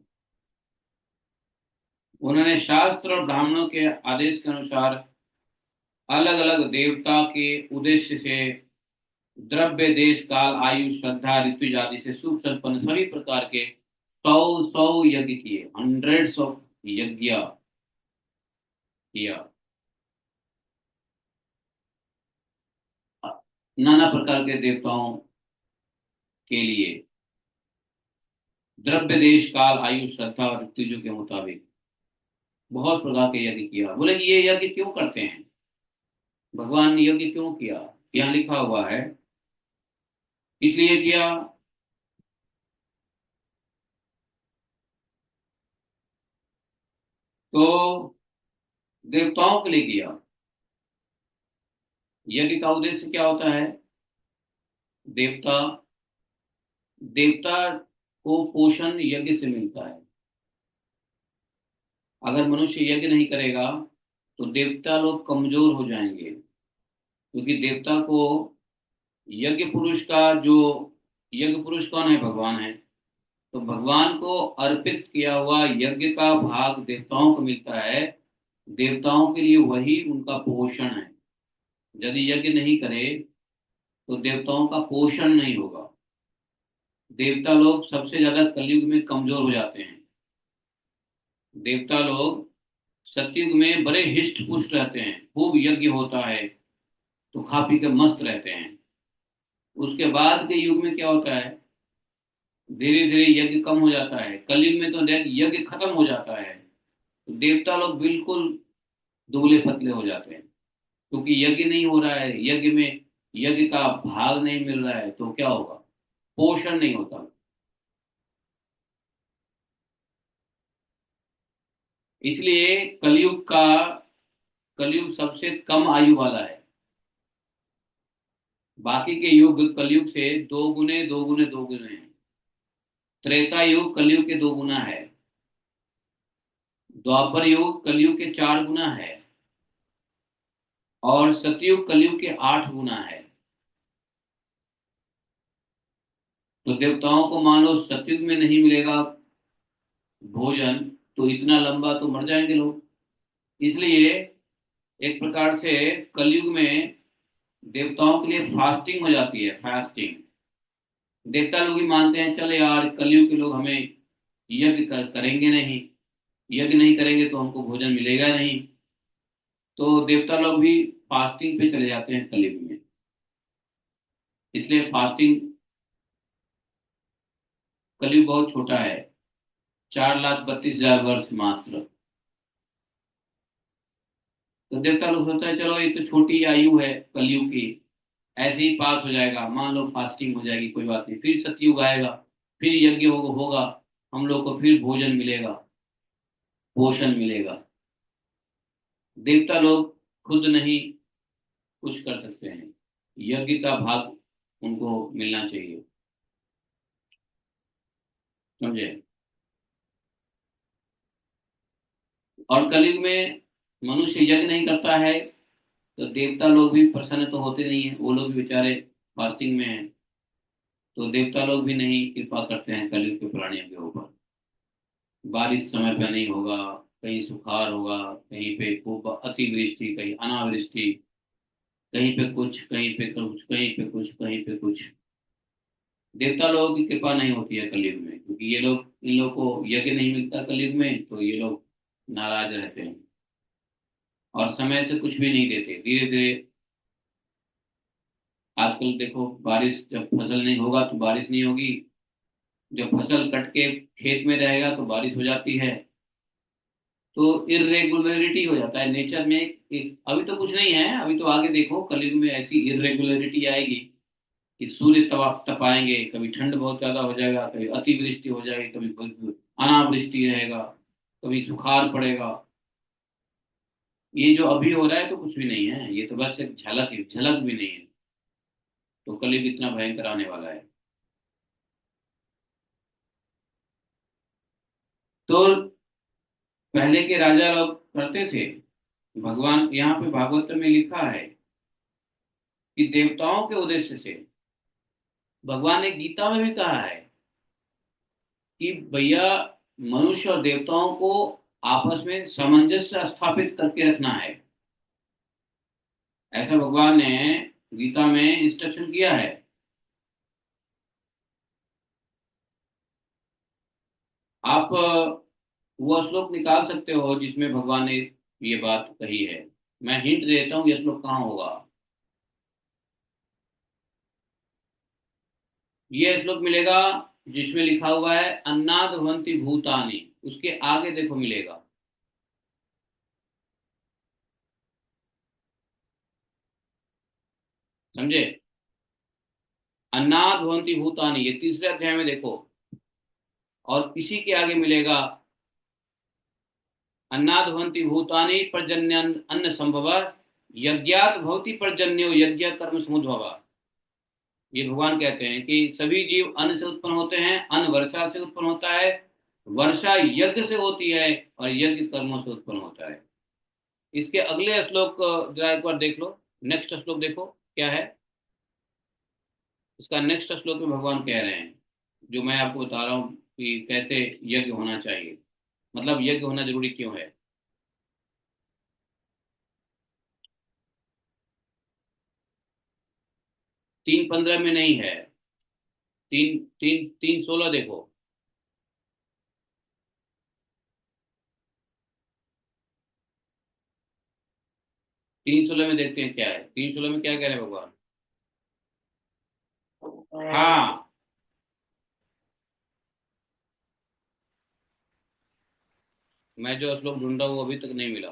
उन्होंने शास्त्र और ब्राह्मणों के आदेश के अनुसार अलग अलग देवता के उद्देश्य से द्रव्य, देश, काल, आयु, श्रद्धा, ऋतु आदि से शुभ संपन्न सभी प्रकार के सौ सौ यज्ञ किए, हंड्रेड्स ऑफ यज्ञ किया। नाना प्रकार के देवताओं के लिए द्रव्य, देश, काल, आयु, श्रद्धा और ऋतु के मुताबिक बहुत प्रकार के यज्ञ किया। बोले कि ये यज्ञ क्यों करते हैं, भगवान ने यज्ञ क्यों किया। यहाँ लिखा हुआ है, इसलिए किया तो देवताओं के लिए किया। यज्ञ का उद्देश्य क्या होता है, देवता देवता को पोषण यज्ञ से मिलता है। अगर मनुष्य यज्ञ नहीं करेगा तो देवता लोग कमजोर हो जाएंगे, क्योंकि देवता को यज्ञ पुरुष का जो यज्ञ पुरुष कौन है, भगवान है। तो भगवान को अर्पित किया हुआ यज्ञ का भाग देवताओं को मिलता है। देवताओं के लिए वही उनका पोषण है। यदि यज्ञ नहीं करे तो देवताओं का पोषण नहीं होगा। देवता लोग सबसे ज्यादा कलयुग में कमजोर हो जाते हैं। देवता लोग सतयुग में बड़े हिष्ट पुष्ट रहते हैं, खूब यज्ञ होता है तो खा पी के मस्त रहते हैं। उसके बाद के युग में क्या होता है, धीरे धीरे यज्ञ कम हो जाता है। कलयुग में तो यज्ञ खत्म हो जाता है तो देवता लोग बिल्कुल दुबले पतले हो जाते हैं, क्योंकि यज्ञ नहीं हो रहा है, यज्ञ में यज्ञ का भाग नहीं मिल रहा है तो क्या होगा, पोषण नहीं होता। इसलिए कलयुग सबसे कम आयु वाला है। बाकी के युग कलयुग से दो गुने हैं। त्रेता युग कलयुग के 2 गुना है, द्वापर युग कलयुग के 4 गुना है, और सतयुग कलयुग के 8 गुना है। तो देवताओं को मान लो सतयुग में नहीं मिलेगा भोजन तो इतना लंबा तो मर जाएंगे लोग। इसलिए एक प्रकार से कलयुग में देवताओं के लिए फास्टिंग हो जाती है, फास्टिंग। देवता लोग ही मानते हैं, चले यार कलयुग के लोग हमें यज्ञ करेंगे नहीं, यज्ञ नहीं करेंगे तो हमको भोजन मिलेगा नहीं, तो देवता लोग भी फास्टिंग पे चले जाते हैं कलयुग में। इसलिए फास्टिंग, कलयुग बहुत छोटा है, 4,32,000 वर्ष मात्र। तो देवता लोग सोचता है चलो ये तो छोटी आयु है कलयुग की, ऐसे ही पास हो जाएगा, मान लो फास्टिंग हो जाएगी, कोई बात नहीं, फिर सतयुग आएगा, फिर यज्ञ होगा, हम लोग को फिर भोजन मिलेगा, पोषण मिलेगा। देवता लोग खुद नहीं कुछ कर सकते हैं, यज्ञ का भाग उनको मिलना चाहिए, समझे। और कलयुग में मनुष्य यज्ञ नहीं करता है तो देवता लोग भी प्रसन्न तो होते नहीं है, वो लोग भी बेचारे फास्टिंग में हैं, तो देवता लोग भी नहीं कृपा करते हैं कलयुग के प्राणियों के ऊपर। बारिश समय पे नहीं होगा, कहीं सुखाड़ होगा, कहीं पे खूब अतिवृष्टि, कहीं अनावृष्टि, कहीं पे कुछ, कहीं पे कुछ, कहीं पे कुछ, कहीं पे कुछ। देवता लोगों की कृपा नहीं होती है कलयुग में, क्योंकि ये लोग, इन लोगों को यज्ञ नहीं मिलता कलयुग में, तो ये लोग नाराज रहते हैं। और समय से कुछ भी नहीं देते। धीरे धीरे आजकल देखो, बारिश जब फसल नहीं होगा तो बारिश नहीं होगी, जब फसल कट के खेत में रहेगा तो बारिश हो जाती है। तो इरेगुलरिटी हो जाता है नेचर में। अभी तो कुछ नहीं है, अभी तो आगे देखो कलयुग में ऐसी इरेगुलरिटी आएगी कि सूर्य तपाएंगे, कभी ठंड बहुत ज्यादा हो जाएगा, कभी अतिवृष्टि हो जाएगी, कभी अनावृष्टि रहेगा, कभी सुखाड़ पड़ेगा। ये जो अभी हो रहा है तो कुछ भी नहीं है, ये तो बस एक झलक है, झलक भी नहीं है। तो कलयुग इतना भयंकर आने वाला है। तो पहले के राजा लोग करते थे, भगवान यहाँ पे भागवत में लिखा है कि देवताओं के उद्देश्य से भगवान ने गीता में भी कहा है कि भैया मनुष्य और देवताओं को आपस में सामंजस्य स्थापित करके रखना है। ऐसा भगवान ने गीता में इंस्ट्रक्शन किया है। आप वो श्लोक निकाल सकते हो जिसमें भगवान ने ये बात कही है। मैं हिंट देता हूँ ये श्लोक कहाँ होगा। ये श्लोक मिलेगा जिसमें लिखा हुआ है अन्नाद भवन्ति भूतानि, उसके आगे देखो मिलेगा। समझे? अन्नाद भवन्ति भूतानि, ये तीसरे अध्याय में देखो। और इसी के आगे मिलेगा अन्नाद भवन्ति भूतानि पर्जन्य अन्न संभव, यज्ञात भवति पर्जन्यो यज्ञ कर्म समुद्भव। ये भगवान कहते हैं कि सभी जीव अन्न से उत्पन्न होते हैं, अन्न वर्षा से उत्पन्न होता है, वर्षा यज्ञ से होती है, और यज्ञ कर्मों से उत्पन्न होता है। इसके अगले श्लोक जरा एक बार देख लो। नेक्स्ट श्लोक देखो क्या है। इसका नेक्स्ट श्लोक में भगवान कह रहे हैं जो मैं आपको बता रहा हूँ कि कैसे यज्ञ होना चाहिए, मतलब यज्ञ होना जरूरी क्यों है। 3:15 में नहीं है, 3:16 देखो। 3:16 में देखते हैं क्या है। 3:16 में क्या कह रहे हैं भगवान। हाँ, मैं जो श्लोक ढूंढ रहा हूँ वो अभी तक नहीं मिला।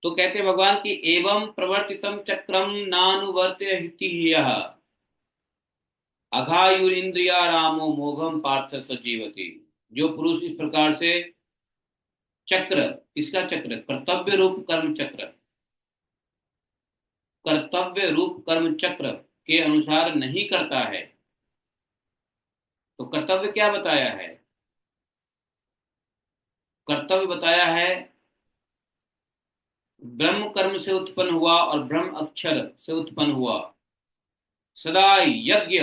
तो कहते हैं भगवान की एवं प्रवर्तितम चक्रम नानुवर्त्य यः अघायुरिंद्रिया रामो मोघम पार्थ सजीवति। जो पुरुष इस प्रकार से चक्र, इसका चक्र कर्तव्य रूप कर्म चक्र, कर्तव्य रूप कर्म चक्र के अनुसार नहीं करता है। तो कर्तव्य क्या बताया है? कर्तव्य बताया है ब्रह्म कर्म से उत्पन्न हुआ और ब्रह्म अक्षर से उत्पन्न हुआ सदा यज्ञ,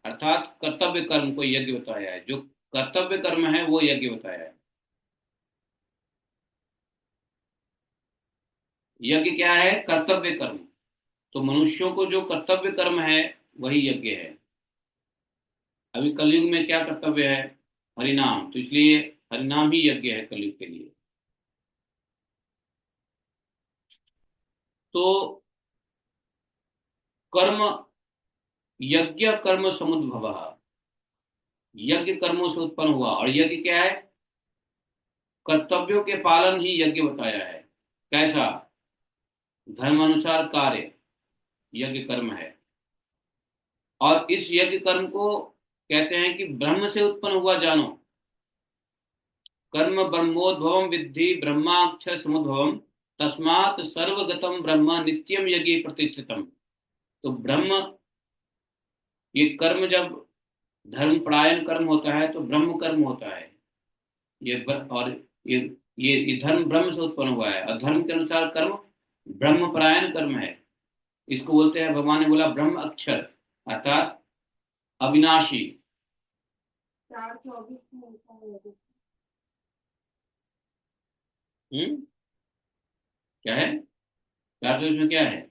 अर्थात कर्तव्य कर्म को यज्ञ बताया है। जो कर्तव्य कर्म है वो यज्ञ बताया है। यज्ञ क्या है? कर्तव्य कर्म। तो मनुष्यों को जो कर्तव्य कर्म है वही यज्ञ है। अभी कलयुग में क्या कर्तव्य है? हरिनाम, तो इसलिए हरिनाम ही यज्ञ है कलयुग के लिए। तो कर्म, यज्ञ कर्म समुद्भव, यज्ञ कर्मों से उत्पन्न हुआ। और यज्ञ क्या है? कर्तव्यों के पालन ही यज्ञ बताया है। कैसा? धर्मानुसार कार्य यज्ञ कर्म है। और इस यज्ञ कर्म को कहते हैं कि ब्रह्म से उत्पन्न हुआ जानो। कर्म ब्रह्मोद्भवम विद्धि ब्रह्माक्षर समुद्भवम, तस्मात् सर्वगतम ब्रह्म नित्यम यज्ञ प्रतिष्ठितम। तो ब्रह्म, ये कर्म जब धर्म परायण कर्म होता है तो ब्रह्म कर्म होता है। और ये ये धर्म ब्रह्म से उत्पन्न हुआ है, और धर्म के अनुसार कर्म ब्रह्म परायण कर्म है। इसको बोलते हैं, भगवान ने बोला ब्रह्म अक्षर, अर्थात अविनाशी। 4:24 में लिखा है। क्या है? 424 में क्या है?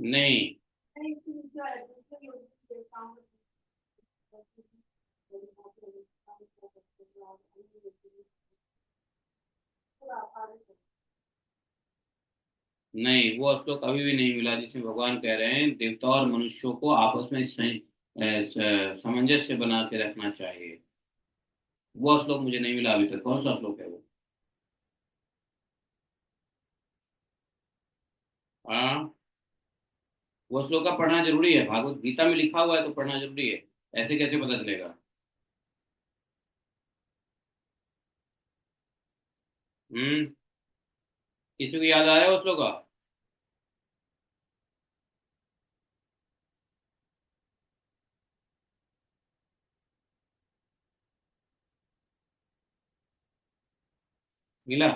नहीं, नहीं, वो श्लोक अभी भी नहीं मिला जिसमें भगवान कह रहे हैं देवता और मनुष्यों को आपस में सामंजस्य बना के रखना चाहिए। वो श्लोक मुझे नहीं मिला अभी तक। कौन सा श्लोक है वो? हाँ, वो श्लोक का पढ़ना जरूरी है, भागवत गीता में लिखा हुआ है तो पढ़ना जरूरी है। ऐसे कैसे पता चलेगा? हम्म। किसी को याद आ रहा है वो श्लोक का? मिला?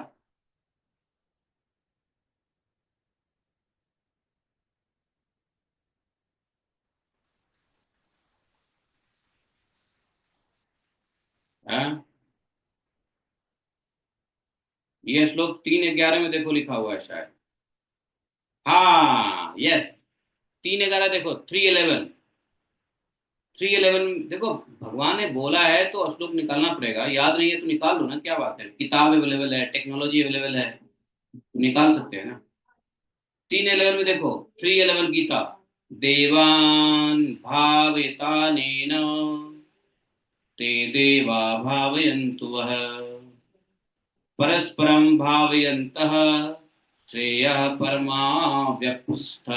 हाँ, ये श्लोक 3:11 में देखो लिखा हुआ है शायद। हाँ, यस। 3:11 देखो, 3:11। 3:11 देखो, भगवान ने बोला है तो श्लोक निकालना पड़ेगा। याद नहीं है तो निकाल लो ना, क्या बात है, किताब अवेलेबल है, टेक्नोलॉजी अवेलेबल है, निकाल सकते हैं ना। 3:11 में देखो, 3:11 गीता। देवान भावितानेन ते देवा भावयन्तु वः परस्परं भावयन्तः श्रेयः परमाव्यपुस्थ।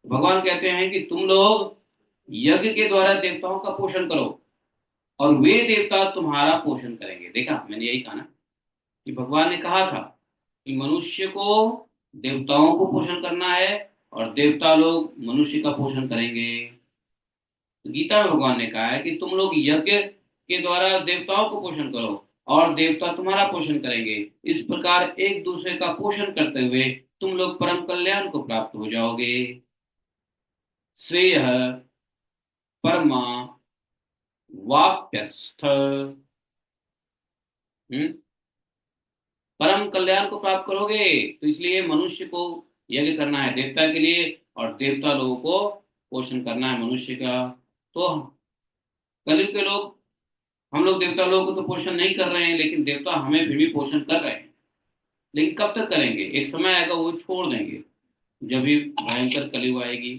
भगवान कहते हैं कि तुम लोग यज्ञ के द्वारा देवताओं का पोषण करो और वे देवता तुम्हारा पोषण करेंगे। देखा, मैंने यही कहा ना कि भगवान ने कहा था कि मनुष्य को देवताओं को पोषण करना है और देवता लोग मनुष्य का पोषण करेंगे। गीता में भगवान ने कहा है कि तुम लोग यज्ञ के द्वारा देवताओं को पोषण करो और देवता तुम्हारा पोषण करेंगे। इस प्रकार एक दूसरे का पोषण करते हुए तुम लोग परम कल्याण को प्राप्त हो जाओगे। श्रेय परमा वाप्यस्थ। हम्म, परम कल्याण को प्राप्त करोगे। तो इसलिए मनुष्य को यज्ञ करना है देवता के लिए और देवता लोगों को पोषण करना है मनुष्य का। तो कलयुग के लोग, हम लोग देवता लोगों को तो पोषण नहीं कर रहे हैं, लेकिन देवता हमें फिर भी पोषण कर रहे हैं। लेकिन कब तक करेंगे? एक समय आएगा वो छोड़ देंगे, जब भी भयंकर कलयुग आएगी।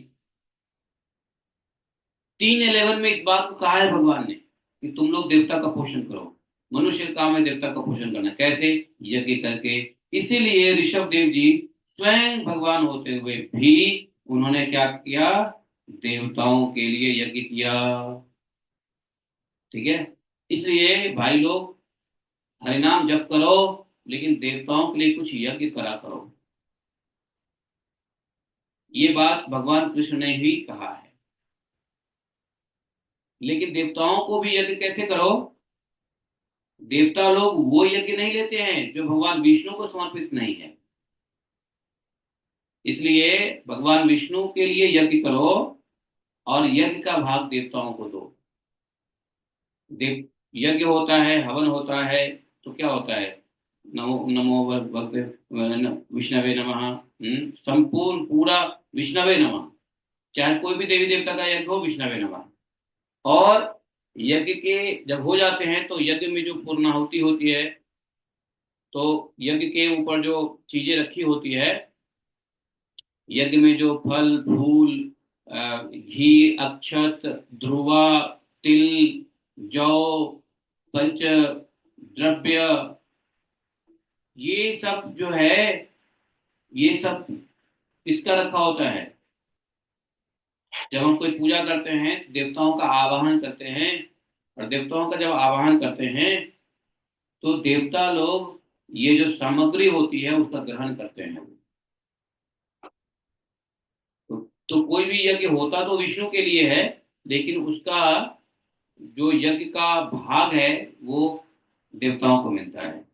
3:11 में इस बात को कहा है भगवान ने कि तुम लोग देवता का पोषण करो। मनुष्य का काम है देवता का पोषण करना। कैसे? यज्ञ करके। इसीलिए ऋषभ देव जी स्वयं भगवान होते हुए भी उन्होंने क्या किया? देवताओं के लिए यज्ञ किया। ठीक है। इसलिए भाई लोग, हरिनाम जप करो, लेकिन देवताओं के लिए कुछ यज्ञ करा करो। ये बात भगवान कृष्ण ने ही कहा है। लेकिन देवताओं को भी यज्ञ कैसे करो? देवता लोग वो यज्ञ नहीं लेते हैं जो भगवान विष्णु को समर्पित नहीं है। इसलिए भगवान विष्णु के लिए यज्ञ करो और यज्ञ का भाग देवताओं को दो। देव यज्ञ होता है, हवन होता है, तो क्या होता है? नमो नमो विष्णवे नमः। संपूर्ण पूरा विष्णवे नमः। चाहे कोई भी देवी देवता का यज्ञ हो, विष्णवे नमः। और यज्ञ के जब हो जाते हैं तो यज्ञ में जो पूर्णाहुति होती है, तो यज्ञ के ऊपर जो चीजें रखी होती है, यज्ञ में जो फल फूल, घी, अक्षत, ध्रुवा, तिल, जौ, पंच द्रव्य, ये सब जो है, ये सब किसका रखा होता है? जब हम कोई पूजा करते हैं तो देवताओं का आवाहन करते हैं, और देवताओं का जब आवाहन करते हैं तो देवता लोग ये जो सामग्री होती है उसका ग्रहण करते हैं। तो कोई भी यज्ञ होता तो विष्णु के लिए है, लेकिन उसका जो यज्ञ का भाग है वो देवताओं को मिलता है।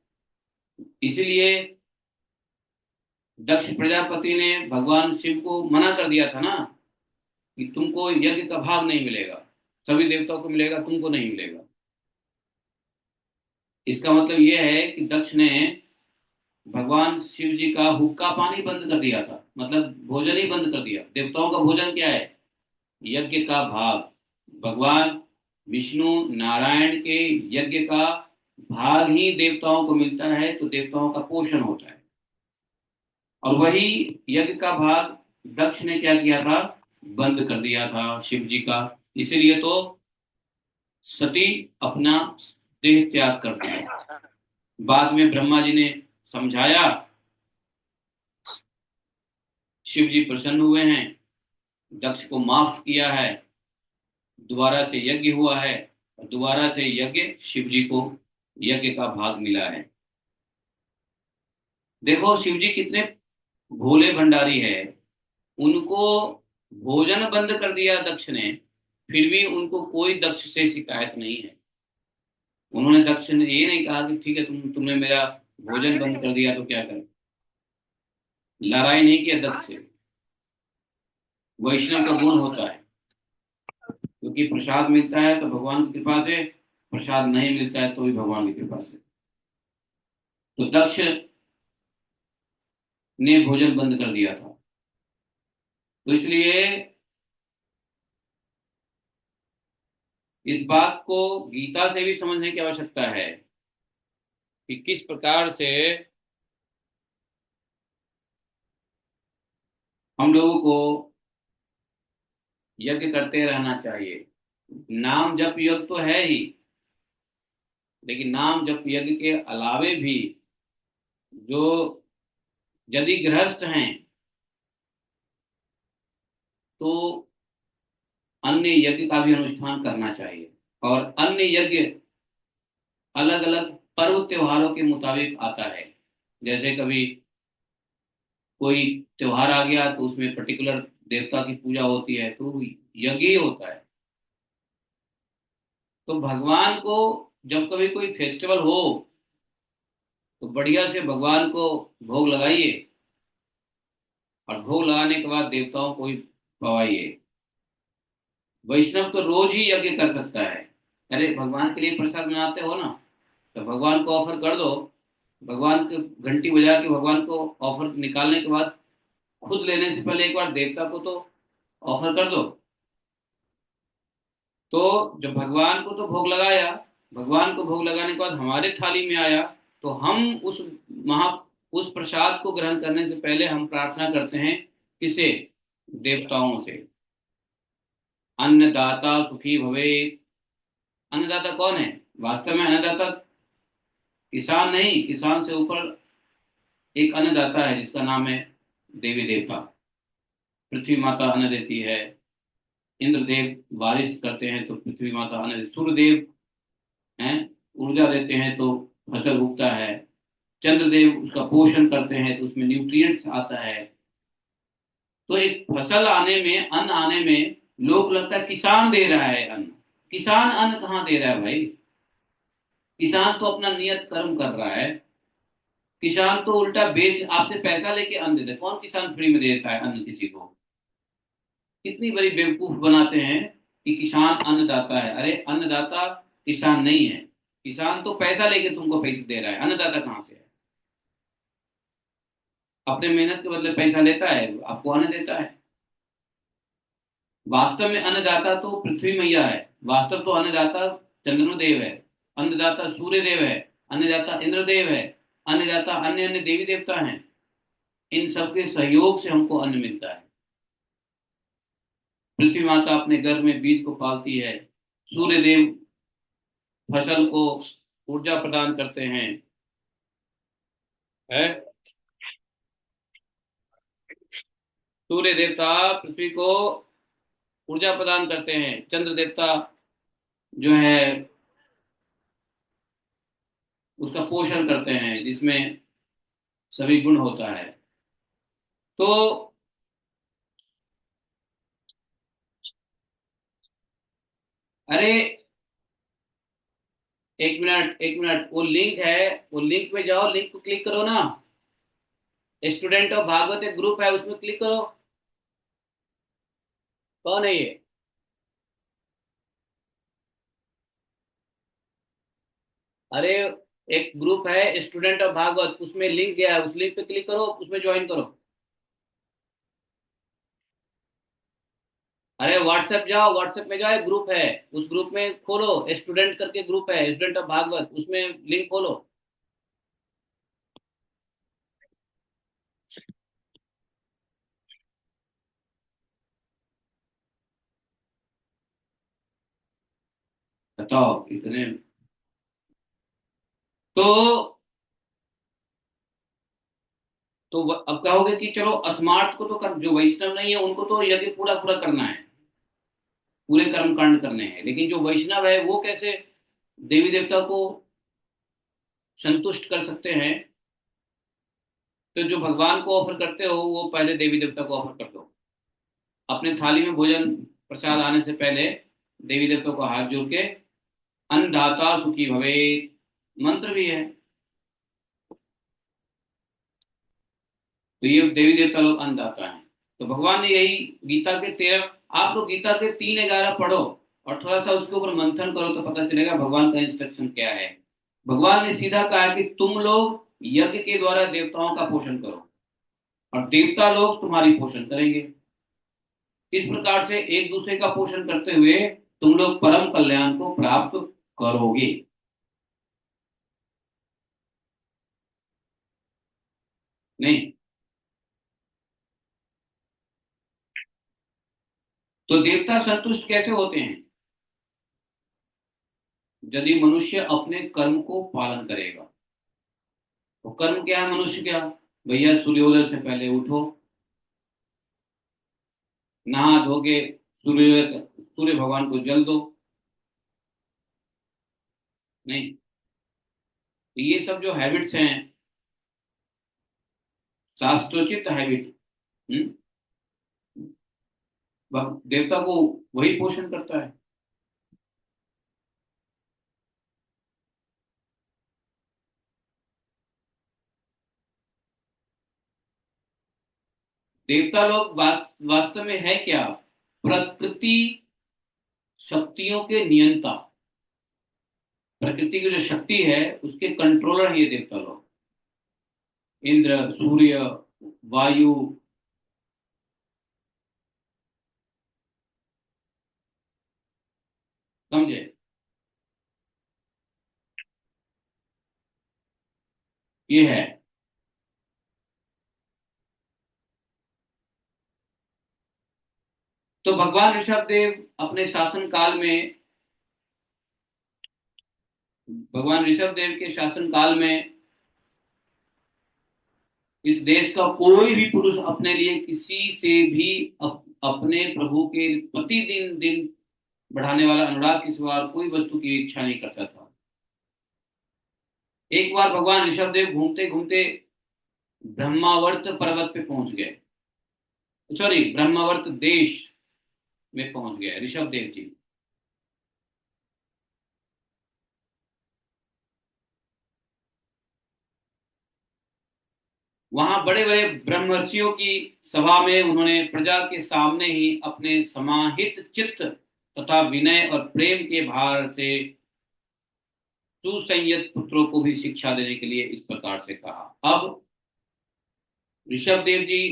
इसलिए दक्ष प्रजापति ने भगवान शिव को मना कर दिया था ना कि तुमको यज्ञ का भाग नहीं मिलेगा, सभी देवताओं को मिलेगा, तुमको नहीं मिलेगा। इसका मतलब यह है कि दक्ष ने भगवान शिव जी का हुक्का पानी बंद कर दिया था। मतलब भोजन ही बंद कर दिया। देवताओं का भोजन क्या है? यज्ञ का भाग। भगवान विष्णु नारायण के यज्ञ का भाग ही देवताओं को मिलता है, तो देवताओं का पोषण होता है। और वही यज्ञ का भाग दक्ष ने क्या किया था? बंद कर दिया था शिव जी का। इसीलिए तो सती अपना देह त्याग कर दिया। बाद में ब्रह्मा जी ने समझाया, शिव जी प्रसन्न हुए हैं, दक्ष को माफ किया है, दोबारा से यज्ञ हुआ है, और दोबारा से यज्ञ शिव जी को यज्ञ का भाग मिला है। देखो शिव जी कितने भोले भंडारी है। उनको भोजन बंद कर दिया दक्ष ने, फिर भी उनको कोई दक्ष से शिकायत नहीं है। उन्होंने दक्ष ने ये नहीं कहा कि ठीक है, तुमने मेरा भोजन बंद कर दिया तो क्या करें। लड़ाई नहीं किया दक्ष से। वैष्णव का गुण होता है, क्योंकि प्रसाद मिलता है तो भगवान की कृपा से, प्रसाद नहीं मिलता है तो भी भगवान की कृपा से। तो दक्ष ने भोजन बंद कर दिया था। तो इसलिए इस बात को गीता से भी समझने की आवश्यकता है कि किस प्रकार से हम लोगों को यज्ञ करते रहना चाहिए। नाम जप यज्ञ तो है ही, लेकिन नाम जप यज्ञ के अलावे भी जो यदि गृहस्थ हैं तो अन्य यज्ञ का भी अनुष्ठान करना चाहिए। और अन्य यज्ञ अलग अलग पर्व त्योहारों के मुताबिक आता है। जैसे कभी कोई त्योहार आ गया तो उसमें पर्टिकुलर देवता की पूजा होती है, तो यज्ञ ही होता है। तो भगवान को जब कभी कोई फेस्टिवल हो तो बढ़िया से भगवान को भोग लगाइए, और भोग लगाने के बाद देवताओं को ही खवाइए। वैष्णव तो रोज ही यज्ञ कर सकता है। अरे भगवान के लिए प्रसाद बनाते हो ना, तो भगवान को ऑफर कर दो। भगवान के घंटी बजा के भगवान को ऑफर निकालने के बाद खुद लेने से पहले एक बार देवता को तो ऑफर कर दो। तो जब भगवान को तो भोग लगाया, भगवान को भोग लगाने के बाद हमारे थाली में आया, तो हम महा उस प्रसाद को ग्रहण करने से पहले हम प्रार्थना करते हैं किसे? देवताओं से। अन्नदाता सुखी भवे। अन्नदाता कौन है? वास्तव में अन्नदाता किसान नहीं, किसान से ऊपर एक अन्नदाता है जिसका नाम है देवी देवता। पृथ्वी माता अन्न देती है, इंद्रदेव बारिश करते हैं तो पृथ्वी माता अन्न देती, सूर्यदेव हैं ऊर्जा देते हैं तो फसल उगता है, चंद्रदेव उसका पोषण करते हैं तो उसमें न्यूट्रिएंट्स आता है। तो एक फसल आने में, अन्न आने में लोग लगता है किसान दे रहा है अन्न। किसान अन्न कहाँ दे रहा है भाई? किसान तो अपना नियत कर्म कर रहा है। किसान तो उल्टा बेच आपसे पैसा लेके अन्न देता है। कौन किसान फ्री में देता है अन्न किसी को? कितनी बड़ी बेवकूफ बनाते हैं कि किसान अन्नदाता है। अरे अन्नदाता किसान नहीं है। किसान तो पैसा लेके तुमको पैसे दे रहा है, अन्नदाता कहाँ से है? अपने मेहनत के बदले पैसा लेता है, आपको अन्न देता है। वास्तव में अन्नदाता तो पृथ्वी मैया है। वास्तव तो अन्नदाता चंद्रदेव है, अन्नदाता सूर्य देव है, अन्नदाता इंद्रदेव है, अन्नदाता अन्य अन्य देवी देवता हैं। इन सबके सहयोग से हमको अन्न मिलता है। पृथ्वी माता अपने गर्भ में बीज को पालती है, सूर्य देव फसल को ऊर्जा प्रदान करते हैं, है। सूर्य देवता पृथ्वी को ऊर्जा प्रदान करते हैं, चंद्र देवता जो है उसका पोषण करते हैं, जिसमें सभी गुण होता है। तो अरे एक मिनट एक मिनट, वो लिंक है, वो लिंक पे जाओ, लिंक को क्लिक करो ना। स्टूडेंट ऑफ भागवत एक ग्रुप है, उसमें क्लिक करो। कौन है ये? अरे एक ग्रुप है स्टूडेंट ऑफ भागवत, उसमें लिंक गया है, उस लिंक पे क्लिक करो, उसमें ज्वाइन करो। अरे व्हाट्सएप जाओ, व्हाट्सएप में जाओ, एक ग्रुप है, उस ग्रुप में खोलो, स्टूडेंट करके ग्रुप है, स्टूडेंट ऑफ भागवत, उसमें लिंक खोलो। बताओ कितने। तो अब कहोगे कि चलो स्मार्ट को तो कर, जो वैष्णव नहीं है उनको तो यज्ञ पूरा पूरा करना है, पूरे कर्म कांड करने हैं, लेकिन जो वैष्णव है वो कैसे देवी देवता को संतुष्ट कर सकते हैं? तो जो भगवान को ऑफर करते हो वो पहले देवी देवता को ऑफर कर दो। अपने थाली में भोजन प्रसाद आने से पहले देवी देवता को हाथ जोड़ के अन्नदाता सुखी भवे मंत्र भी है। तो ये देवी देवता लोग अन्नदाता हैं। तो भगवान ने यही गीता के 13, आप लोग गीता के 3:11 पढ़ो और थोड़ा सा उसके ऊपर मंथन करो तो पता चलेगा भगवान का इंस्ट्रक्शन क्या है। भगवान ने सीधा कहा कि तुम लोग यज्ञ के द्वारा देवताओं का पोषण करो और देवता लोग तुम्हारी पोषण करेंगे। इस प्रकार से एक दूसरे का पोषण करते हुए तुम लोग परम कल्याण को प्राप्त करोगे। नहीं, तो देवता संतुष्ट कैसे होते हैं? यदि मनुष्य अपने कर्म को पालन करेगा। तो कर्म क्या है मनुष्य क्या? भैया सूर्योदय से पहले उठो, नहा धो के सूर्य भगवान को जल दो। नहीं, तो ये सब जो हैबिट्स हैं, शास्त्रोचित हैबिट, देवता को वही पोषण करता है। देवता लोग वास्तव में है क्या? प्रकृति शक्तियों के नियंता, प्रकृति की जो शक्ति है उसके कंट्रोलर है ये देवता लोग। इंद्र, सूर्य, वायु। समझे? ये है। तो भगवान ऋषभ देव अपने शासन काल में, भगवान ऋषभ देव के शासन काल में इस देश का कोई भी पुरुष अपने लिए किसी से भी अपने प्रभु के प्रतिदिन दिन बढ़ाने वाला अनुराग के सिवा और कोई वस्तु की इच्छा नहीं करता था। एक बार भगवान ऋषभ देव घूमते घूमते ब्रह्मावर्त पर्वत पे पहुंच गए, सॉरी ब्रह्मावर्त देश में पहुंच गए ऋषभ देव जी। वहां बड़े बड़े ब्रह्मर्षियों की सभा में उन्होंने प्रजा के सामने ही अपने समाहित चित्त तथा विनय और प्रेम के भार से सुसंयत पुत्रों को भी शिक्षा देने के लिए इस प्रकार से कहा। अब ऋषभ देव जी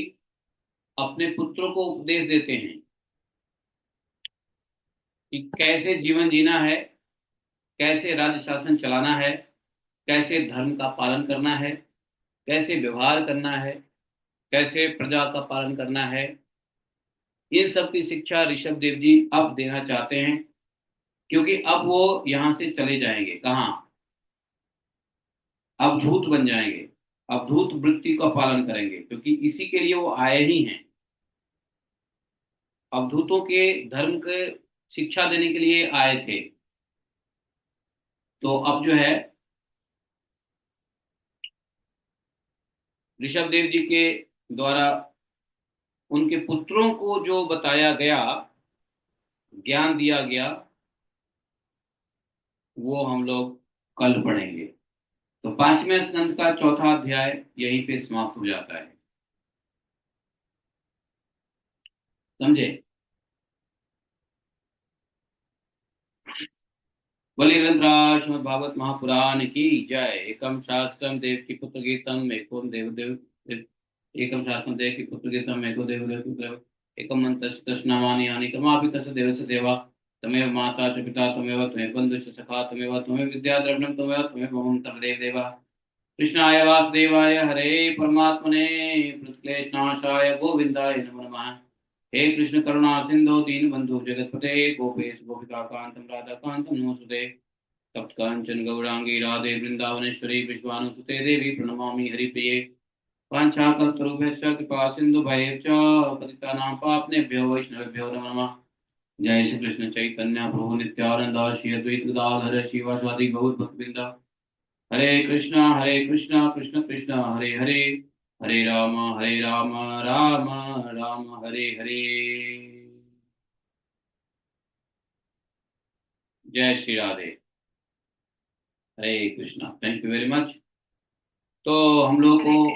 अपने पुत्रों को उपदेश देते हैं कि कैसे जीवन जीना है, कैसे राज्य शासन चलाना है, कैसे धर्म का पालन करना है, कैसे व्यवहार करना है, कैसे प्रजा का पालन करना है। इन सब की शिक्षा ऋषभ देव जी अब देना चाहते हैं, क्योंकि अब वो यहाँ से चले जाएंगे कहाँ? अवधूत बन जाएंगे, अवधूत वृत्ति का पालन करेंगे, क्योंकि इसी के लिए वो आए ही हैं। अवधूतों के धर्म के शिक्षा देने के लिए आए थे। तो अब जो है ऋषभ देव जी के द्वारा उनके पुत्रों को जो बताया गया, ज्ञान दिया गया, वो हम लोग कल पढ़ेंगे। तो 5वें स्कंद का 4था अध्याय यहीं पे समाप्त हो जाता है। समझे? बोले ग्रंथराज श्रीमद् भागवत महापुराण की जय। एकम शास्त्रम देव की पुत्र गीतम एको देव देव, एकम शास्त्रम देव की पुत्र गीतम एको देव देव एकमन्तस्य तस्नामानि यानि कर्मापि तस्य देवस्य सेवा। तमेव माता च पिता तमेव त्वमेव बन्धुश्च सखा तमेव त्वमेव विद्या द्रविणं तमेव त्वमेव मम सर्वदेव देवः। कृष्णाय वासुदेवाय हरे परमात्मने प्रणतक्लेशनाशाय गोविन्दाय नमो नमः। हे कृष्ण करुणा सिंधु दीनबन्धु जगत्पते गोपेश गोपिकान्तं राधाकान्तं नमोऽस्तुते। तप्त कांचन गौरांगी राधे वृंदावनेश्वरी विश्वानुसुते देवी प्रणमामि हरिप्रिये। वाञ्छाकल्पतरुभ्यश्च कृपा सिन्धुभयश्च पतितानां पावनेभ्यो वैष्णवेभ्यो नमो नमः। जय श्री कृष्ण चैतन्य प्रभु नित्यानंद श्री अद्वैत गदाधर शिवासादि गौर भक्तवृंद। हरे कृष्णा कृष्ण कृष्ण हरे हरे, हरे राम राम राम हरे हरे। जय श्री राधे। हरे Krishna. Thank you very much. तो हम लोग को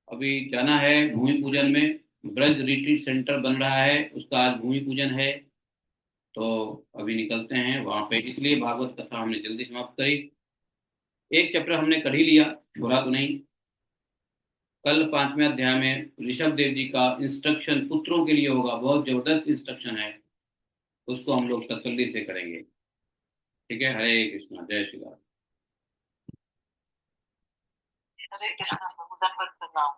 अभी जाना है भूमि पूजन में। ब्रज रिट्रीट सेंटर बन रहा है, उसका आज भूमि पूजन है। तो अभी निकलते हैं वहां पे, इसलिए भागवत कथा हमने जल्दी समाप्त करी। एक चैप्टर हमने कर ही लिया, बुरा तो नहीं। कल 5वें अध्याय में ऋषभ देव जी का इंस्ट्रक्शन पुत्रों के लिए होगा, बहुत जबरदस्त इंस्ट्रक्शन है, उसको हम लोग तसल्ली से करेंगे। ठीक है, हरे कृष्णा, जय श्री राम। हरे कृष्णा प्रभु, दंडवत प्रणाम।